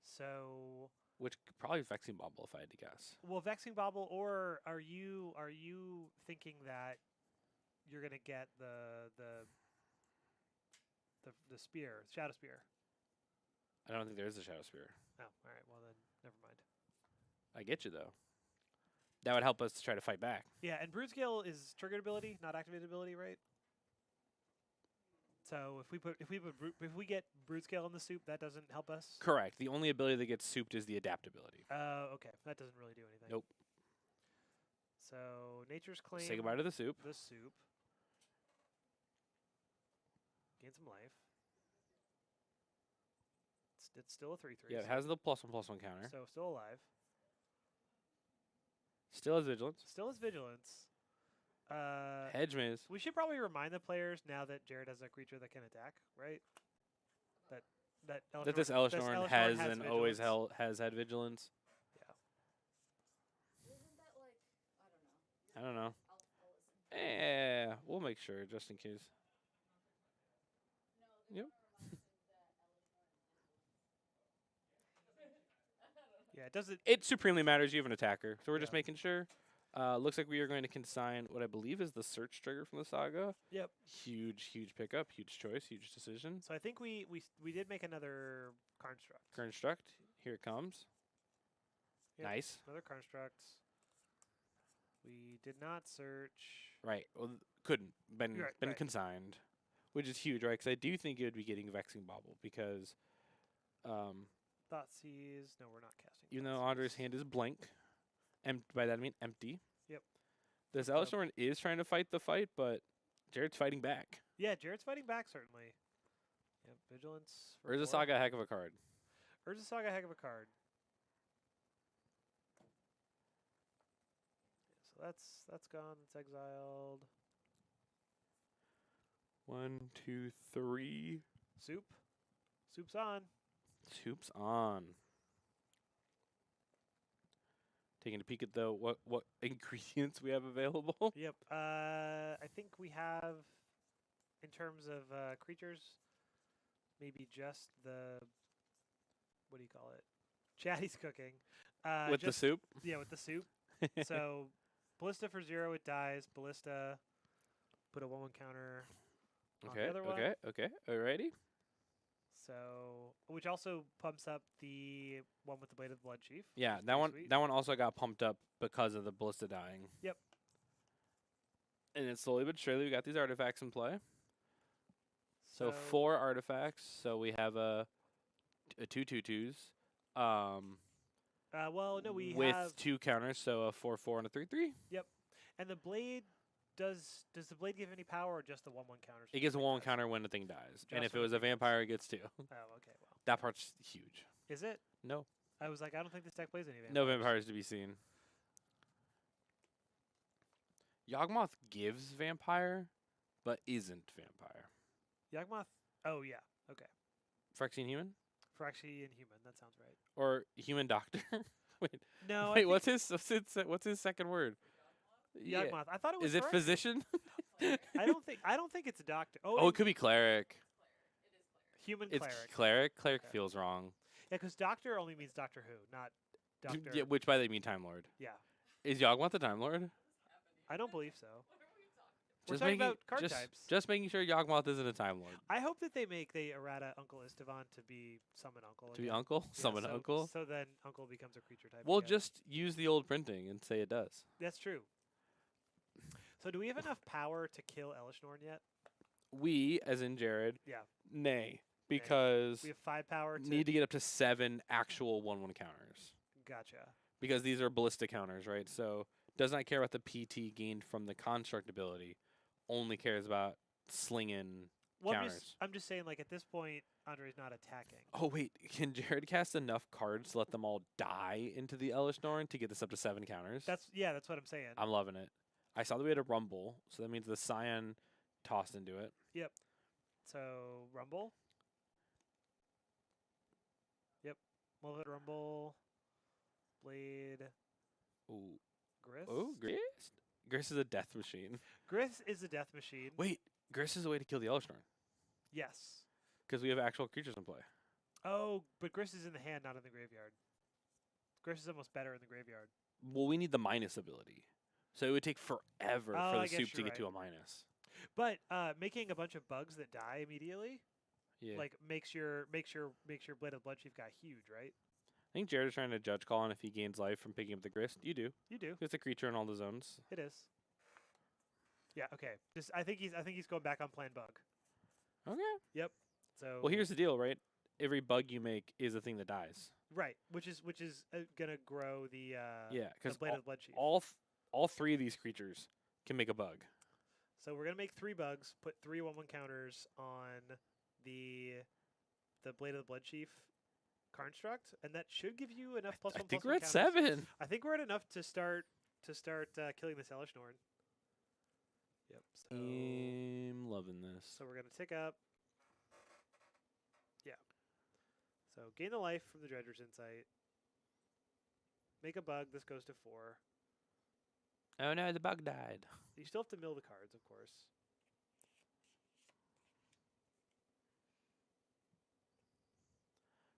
So, Which probably Vexing Bobble if I had to guess. well, Vexing Bobble, or are you thinking that you're gonna get the spear, Shadow Spear? I don't think there is a Shadow Spear. Oh, all right. Well then, never mind. I get you, though. That would help us to try to fight back. Yeah, and Brood Scale is triggered ability, not activated ability, right? So if we get Brood Scale in the soup, that doesn't help us. Correct. The only ability that gets souped is the adaptability. Okay, that doesn't really do anything. Nope. So Nature's Claim. Say goodbye to the soup. The soup. Gain some life. It's still a 3/3. Yeah, it has the +1/+1 counter. So still alive. Still has vigilance. Still has vigilance. Hedge maze. We should probably remind the players now that Jared has a creature that can attack, right? That This Hellish Norn has and always vigilance. has had vigilance. Yeah. Isn't that like, I don't know. I'll listen. Yeah, we'll make sure just in case. No, Yep. Yeah, it doesn't. It supremely matters you have an attacker, so we're just Yeah. making sure. Looks like we are going to consign what I believe is the search trigger from the saga. Yep. Huge pickup, huge choice, huge decision. So I think we did make another construct. Construct, here it comes. Yep. Nice. Another construct. We did not search. Right. Well, couldn't been Right. consigned, which is huge, right? Because I do think it would be getting Vexing Bobble because, Thoughtseize. No, we're not casting. even though Thoughtseize. Andre's hand is blank, by that I mean empty. Yep. This Yep. Hellish Norn is trying to fight the fight, but Jared's fighting back. Yeah, Jared's fighting back certainly. Yep, vigilance. For Urza 4. Saga, a heck of a card. Urza Saga, heck of a card. So that's gone. It's exiled. 1, 2, 3. Soup. Soup's on. Soup's on. Taking a peek at what ingredients we have available. Yep. I think we have, in terms of creatures, maybe just the, what do you call it? Chatty's cooking. With the just- soup. Yeah, with the soup. So, Ballista for 0, it dies. Ballista, put a 1/1 counter on the other one. Okay. Alrighty. So, which also pumps up the one with the Blade of the Blood Chief. Yeah, which is that pretty one sweet. that one also got pumped up because of the ballista dying. Yep. And then slowly but surely we got these artifacts in play. So So 4 artifacts. So we have a 2/2/2s. well, no, we with have 2 counters, so a 4/4 and a 3/3. and the blade. Does the blade give any power or just the 1/1 counters? It gives a 1 counter when the thing dies, and Just if it when was the a thing dies. vampire, it gets 2. Oh, okay. Well, That part's huge. is it? No, I was like, I don't think this deck plays any vampires. no vampires to be seen. Yawgmoth gives vampire, but isn't vampire. Yawgmoth. Oh yeah. Okay. Phyrexian human Phyrexian human. That sounds right. or human doctor? Wait, No. wait. What's his second word? Yeah. Yawgmoth? I thought it was. Is it Phyrexian. physician? cleric. I don't think it's a doctor. Oh, Oh, it could be cleric. It is cleric. human It's cleric. cleric. Cleric Okay. feels wrong. Yeah, because doctor only means Doctor Who, not doctor. Yeah, which by they mean Time Lord. Yeah, Is Yawgmoth the Time Lord? I don't believe so. What are we talking We're Just talking making about card just, types. just making sure Yawgmoth isn't a Time Lord. I hope that they make the errata Uncle Estevan to be summon Uncle. To be again. Uncle? Yeah, Summon so, Uncle? So then Uncle becomes a creature type. Well, again. just use the old printing and say it does. That's true. So do we have enough power to kill Elishnorn yet? We, as in Jared, Yeah. nay. Because We have 5 power to. need to get up to 7 actual 1/1 counters. Gotcha. Because these are ballistic counters, right? So does not care about the PT gained from the construct ability. Only cares about slinging Well, counters. I'm just saying, like at this point, Andre's not attacking. Oh wait, can Jared cast enough cards to let them all die into the Elishnorn to get this up to 7 counters? That's what I'm saying. I'm loving it. I saw that we had a rumble, so that means the Scion tossed into it. So Rumble. Yep. Mulvet Rumble. Blade. Ooh. Grist. Oh, Grist? Grist is a death machine. Grist is a death machine. Wait, Grist is a way to kill the Elishnorn. Yes. Because we have actual creatures in play. Oh, but Grist is in the hand, not in the graveyard. Grist is almost better in the graveyard. Well, we need the minus ability. So it would take forever Oh, for I the guess soup to you're get to a minus. But making a bunch of bugs that die immediately, Yeah. like makes your Blade of Bloodchief guy huge, right? I think Jared is trying to judge call on if he gains life from picking up the Grist. You do. You do. It's a creature in all the zones. It is. Yeah. Okay. Just I think he's going back on plan bug. Okay. So Well, here's the deal, right? Every bug you make is a thing that dies. right, which is gonna grow the Yeah, the because Blade of the Bloodchief. all 3 of these creatures can make a bug. So we're gonna make 3 bugs, put 3 1/1 counters on the Blade of the Bloodchief construct, and that should give you enough plus I 1 think plus we're 1 at counters. 7. I think we're at enough to start killing this Elishnorn. Yep. So I'm loving this. so we're gonna tick up. Yeah. So gain the life from the Dredger's Insight. Make a bug. This goes to 4. Oh no, the bug died. You still have to mill the cards, of course.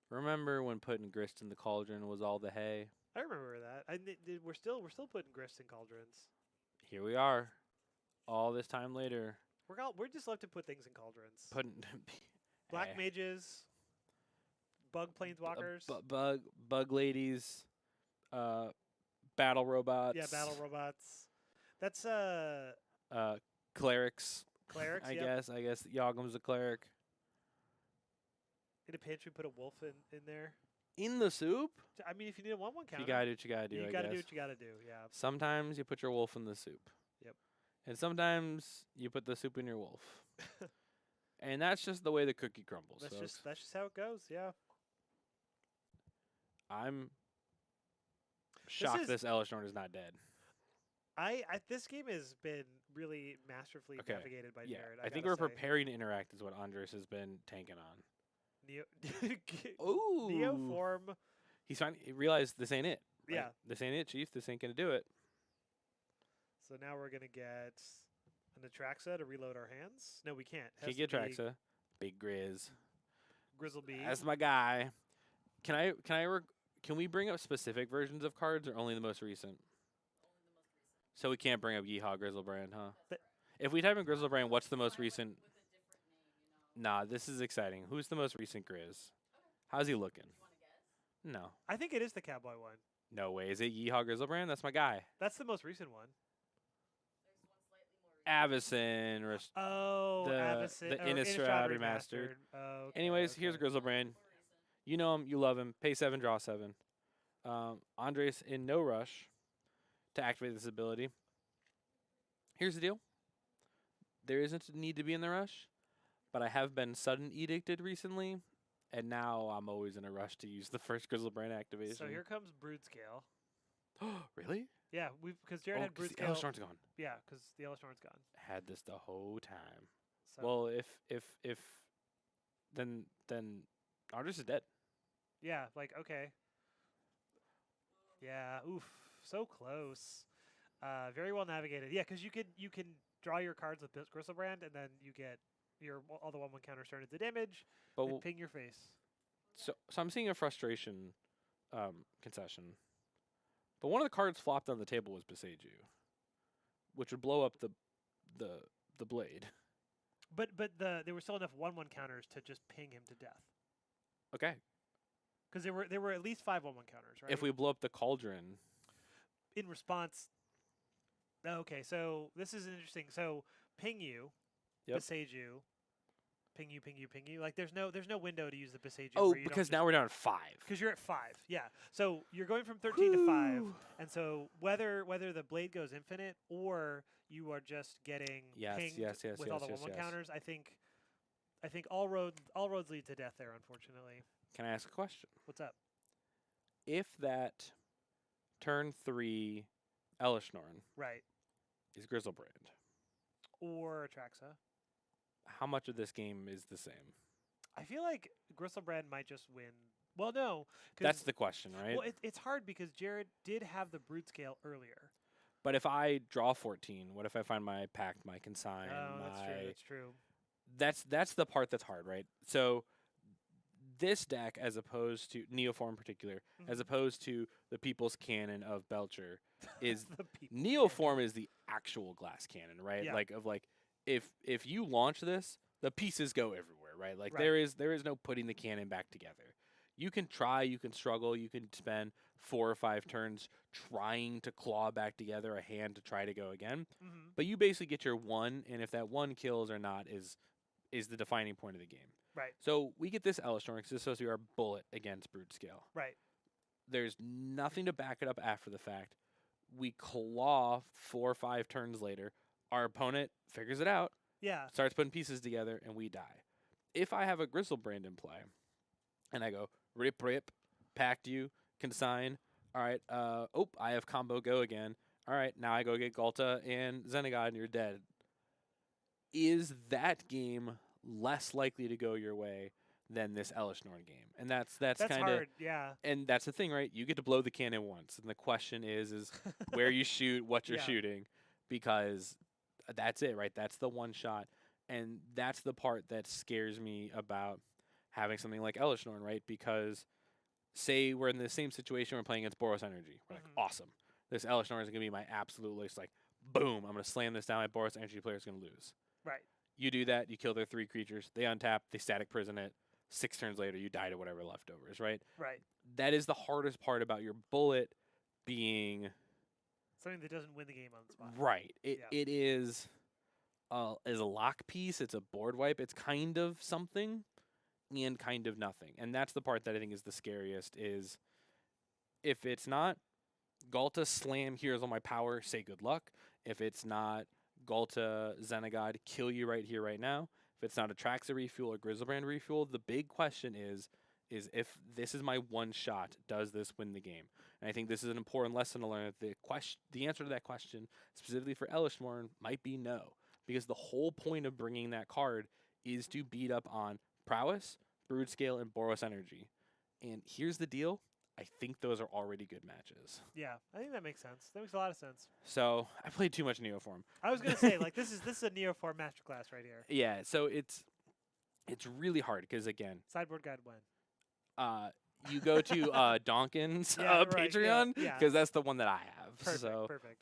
Remember when putting Grist in the cauldron was all the hay? I remember that. We're still putting Grist in cauldrons. Here we are, all this time later, We're just love to put things in cauldrons. putting Black eh, mages, bug planeswalkers. bug ladies, battle robots. Yeah, battle robots. That's clerics. clerics. I Yep. guess Yawgmoth's a cleric. In a pinch, we put a wolf in there. In the soup? I mean, if you need a 1/1 counter, You gotta do what you gotta do. you I gotta guess. do what you gotta do. Yeah. Sometimes you put your wolf in the soup. Yep. And sometimes you put the soup in your wolf. And that's just the way the cookie crumbles. That's folks. just how it goes. Yeah. I'm shocked is- this Elishnorn is not dead. This game has been really masterfully Okay, navigated by Yeah, Jared. I think gotta we're say. preparing to interact is what Andres has been tanking on. Neo, Ooh. Neo form. He's finally he realized this ain't it. right? Yeah. This ain't it, Chief. This ain't gonna do it. So now we're gonna get an Atraxa to reload our hands. No, we can't. Can't get Traxa. Big Grizz. Grizzle Bee. That's my guy. Can we bring up specific versions of cards or only the most recent? So we can't bring up Yeehaw Grizzlebrand, huh? But- If we type in Grizzlebrand, what's the most recent? with a different name, Nah, this is exciting. Who's the most recent Grizz? How's he looking? You want to guess? No. I think it is the cowboy one. No way. Is it Yeehaw Grizzlebrand? That's my guy. That's the most recent one. There's one slightly more. Avacyn. Oh, The- Avacyn, the or Innistrad Innistrad remastered. Oh, okay, Anyways, here's okay. Grizzlebrand. More recent. You know him. You love him. Pay 7, draw 7. Andres in no rush to activate this ability. Here's the deal. There isn't a need to be in the rush, but I have been sudden edicted recently, and now I'm always in a rush to use the first Grizzlebrand activation. So here comes Broodscale. Really? Yeah, because Jared had 'cause the Broodscale. Elishnorn's gone. Yeah, because the Elishnorn's gone. Had this the whole time. So Well, if then Andres is dead. yeah, like okay. Yeah, oof, so close. Very well navigated. Yeah, because you can draw your cards with Gristlebrand, and then you get your all the 1/1 counters turned into damage But and ping your face. so I'm seeing a frustration concession. But one of the cards flopped on the table was Beseiju, which would blow up the blade. But there were still enough 1/1 counters to just ping him to death. Okay. Because there were at least 5 1/1 counters, right? If we blow up the cauldron, in response. Okay, so this is interesting. So ping you, Yep. Beseiju, ping you. Like there's no window to use the Beseiju. oh, because now we're down at 5. because you're at 5. Yeah. So you're going from 13 to 5, Whew. and so whether the blade goes infinite or you are just getting Yes, pinged yes, with all the 1/1 counters, I think all roads lead to death there. Unfortunately. Can I ask a question? What's up? If that turn 3 Elishnorn Right. is Grizzlebrand, Or Atraxa. how much of this game is the same? I feel like Gristlebrand might just win. Well, no. 'Cause That's the question, right? Well, it's hard because Jared did have the brute scale earlier. But if I draw 14, what if I find my pact, my consign, Oh, that's true. my That's true. that's the part that's hard, right? So this deck, as opposed to Neoform in particular, as Mhm. opposed to the People's Cannon of Belcher, is The people Neoform is the actual glass cannon, right? Yeah. Like if you launch this, the pieces go everywhere, right? Like Right. there is no putting the cannon back together. You can try, you can struggle, you can spend 4 or 5 turns trying to claw back together a hand to try to go again. Mhm. But you basically get your 1, and if that 1 kills or not is the defining point of the game. Right. So we get this Elishnorn because this is supposed to be our bullet against brute scale. Right. There's nothing to back it up after the fact. We claw 4 or 5 turns later. Our opponent figures it out, Yeah. starts putting pieces together, and we die. If I have a Grizzlebrand in play, and I go rip, pact you, consign. All right. I have combo go again. All right. Now I go get Galta and Xenagod, and you're dead. Is that game less likely to go your way than this Elishnorn game? And that's That's kind of, hard. Yeah. and that's the thing, right? You get to blow the cannon once, and the question is where you shoot, what you're Yeah. shooting, because that's it, right? That's the one shot, and that's the part that scares me about having something like Elishnorn, right? Because say we're in the same situation, we're playing against Boros Energy, we're Mhm. like, awesome, this Elishnorn is gonna be my absolute list. Like, boom, I'm gonna slam this down. My Boros Energy player is gonna lose. Right. You do that, you kill their 3 creatures, they untap, they static prison it. 6 turns later, you die to whatever leftovers, right? Right. That is the hardest part about your bullet being Something that doesn't win the game on the spot. right. Yeah. It is a lock piece. It's a board wipe. It's kind of something and kind of nothing. And that's the part that I think is the scariest. Is if it's not Galta slam, here's all my power, say good luck. If it's not Galta Xenagod, kill you right here, right now. If it's not Atraxa refuel or Grizzlebrand refuel, the big question is if this is my one shot, does this win the game? And I think this is an important lesson to learn. That the answer to that question, specifically for Elishnorn, might be no, because the whole point of bringing that card is to beat up on Prowess, Brood Scale, and Boros Energy. And here's the deal. I think those are already good matches. Yeah. I think that makes sense. That makes a lot of sense. So I played too much Neoform. I was gonna say like this is a Neoform masterclass right here. Yeah, so it's really hard because again, Sideboard guide when. you go to Donkin's Yeah, right, yeah, Patreon yeah. because that's the one that I have. Perfect. So Perfect.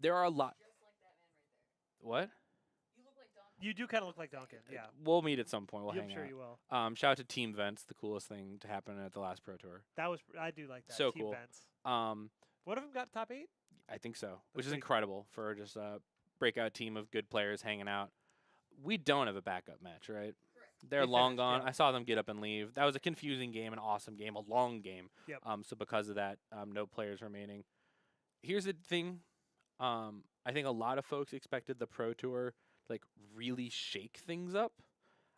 there are a lot. Just like that man right there. What? You look like Donkey. You do kind of look like Duncan. Yeah. We'll meet at some point. We'll I'm hang sure out. you will. Shout out to Team Vents, the coolest thing to happen at the last Pro Tour. That was I do like that. So Team cool. Vents. Um, One of them got top 8. I think so, which is pretty cool. incredible for just a breakout team of good players hanging out. We don't have a backup match, right? Correct. They're They long finished, gone. yeah. I saw them get up and leave. That was a confusing game, an awesome game, a long game. Yep. So because of that, no players remaining. Here's the thing. I think a lot of folks expected the Pro Tour to, like, really shake things up.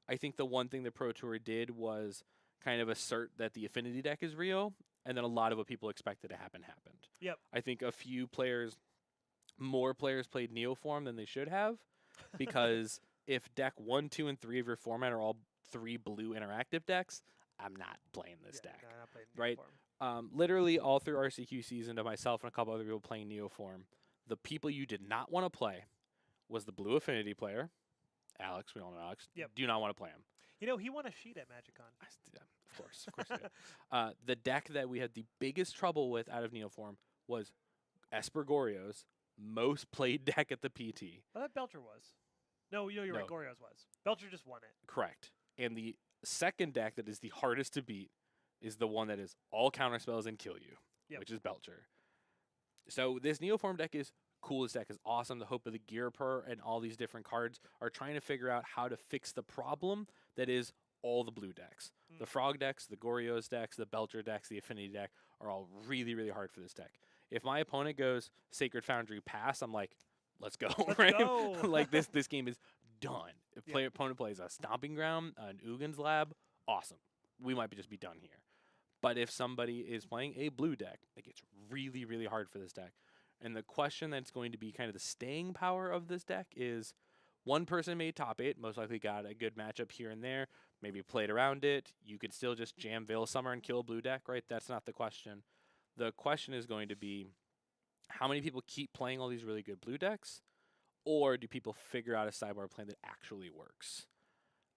I think the one thing the Pro Tour did was kind of assert that the Affinity deck is real, and then a lot of what people expected to happen happened. Yep. I think a few players, more players played Neoform than they should have, because if deck 1, 2, and 3 of your format are all 3 blue interactive decks, I'm not playing this Yeah, deck. no, not playing right? Neoform. Literally all through RCQ season, to myself and a couple other people playing Neoform, the people you did not want to play was the blue affinity player, Alex. We all know Alex. Yep. Do not want to play him. You know, he won a sheet at MagicCon. Yeah, of course he did. The deck that we had the biggest trouble with out of Neoform was Esper Goryo's most played deck at the PT. I thought Belcher was. No, you're right. No. Goryo's was. Belcher just won it. Correct. And the second deck that is the hardest to beat is the one that is all counterspells and kill you, Yep. which is Belcher. So this Neoform deck is cool. This deck is awesome. The Hope of the Gearper and all these different cards are trying to figure out how to fix the problem that is all the blue decks. The Frog decks, the Goryo's decks, the Belcher decks, the Affinity deck are all really, really hard for this deck. If my opponent goes Sacred Foundry pass, I'm like, let's go. Let's right? go. Like this game is done. If Yeah. opponent plays a Stomping Ground, an Ugin's Lab, awesome. We might just be done here. But if somebody is playing a blue deck, it gets really, really hard for this deck. And the question that's going to be kind of the staying power of this deck is one person made top 8, most likely got a good matchup here and there, maybe played around it. You could still just jam Veil Summer and kill a blue deck, right? That's not the question. The question is going to be how many people keep playing all these really good blue decks, or do people figure out a sideboard plan that actually works?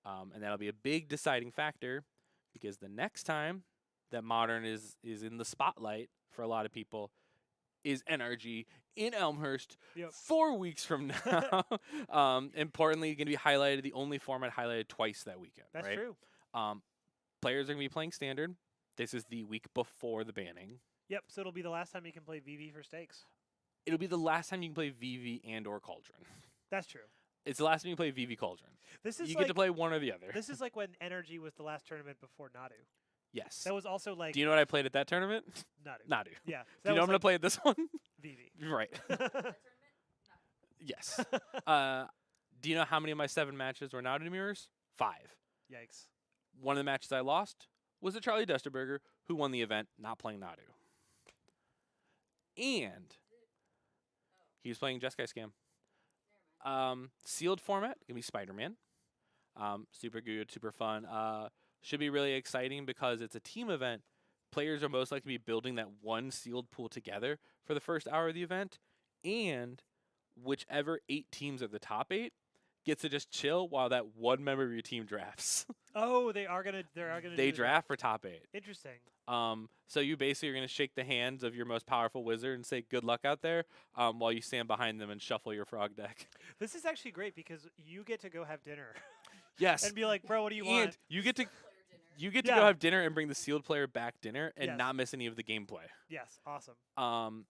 And that'll be a big deciding factor because the next time that Modern is in the spotlight for a lot of people is NRG in Elmhurst Yep. 4 weeks from now. Importantly, going to be highlighted, the only format highlighted twice that weekend. That's right? true. Players are going to be playing Standard. This is the week before the banning. Yep. So it'll be the last time you can play VV for stakes. It'll be the last time you can play VV and or Cauldron. That's true. It's the last time you play VV Cauldron. This is You like get to play one or the other. this is like when NRG was the last tournament before Nadu. Yes. That was also like Do you know what I played at that tournament? Nadu. Nadu. Yeah. Do you know I'm going to play at this one? VV. Right. That tournament? Yes. Do you know how many of my 7 matches were Nadu mirrors? 5. Yikes. One of the matches I lost was to Charlie Dusterberger, who won the event not playing Nadu. And he was playing Jeskai Scam. Sealed format, gonna be Spider-Man. Super good, super fun. Should be really exciting because it's a team event. Players are most likely to be building that one sealed pool together for the first hour of the event, and whichever 8 teams are the top 8 gets to just chill while that one member of your team drafts. Oh, they are gonna do They the draft for top 8. Interesting. So you basically are going to shake the hands of your most powerful wizard and say good luck out there, while you stand behind them and shuffle your frog deck. This is actually great because you get to go have dinner Yes, and be like, bro, what do you and want? you get to Player dinner. go Yeah. have dinner and bring the sealed player back dinner and Yes. not miss any of the gameplay. Yes, awesome.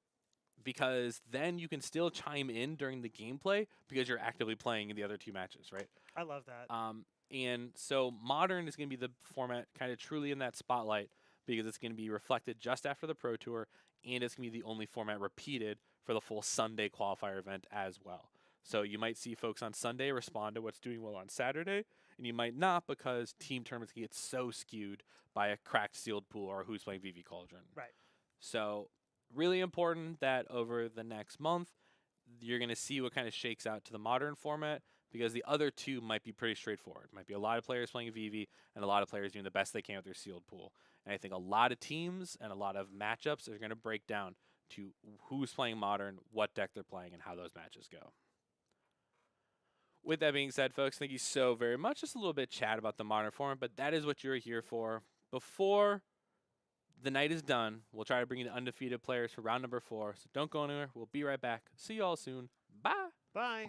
Because then you can still chime in during the gameplay because you're actively playing in the other 2 matches, right? I love that. And so Modern is going to be the format kind of truly in that spotlight because it's going to be reflected just after the Pro Tour, and it's going to be the only format repeated for the full Sunday qualifier event as well. So you might see folks on Sunday respond to what's doing well on Saturday, and you might not because team tournaments can get so skewed by a cracked sealed pool or who's playing VV Cauldron. Right. So really important that over the next month, you're going to see what kind of shakes out to the Modern format because the other 2 might be pretty straightforward. Might be a lot of players playing VV and a lot of players doing the best they can with their sealed pool. And I think a lot of teams and a lot of matchups are going to break down to who's playing Modern, what deck they're playing, and how those matches go. With that being said, folks, thank you so very much. Just a little bit of chat about the Modern format, but that is what you're here for. Before the night is done, we'll try to bring you the undefeated players for round number 4. So don't go anywhere. We'll be right back. See you all soon. Bye. Bye.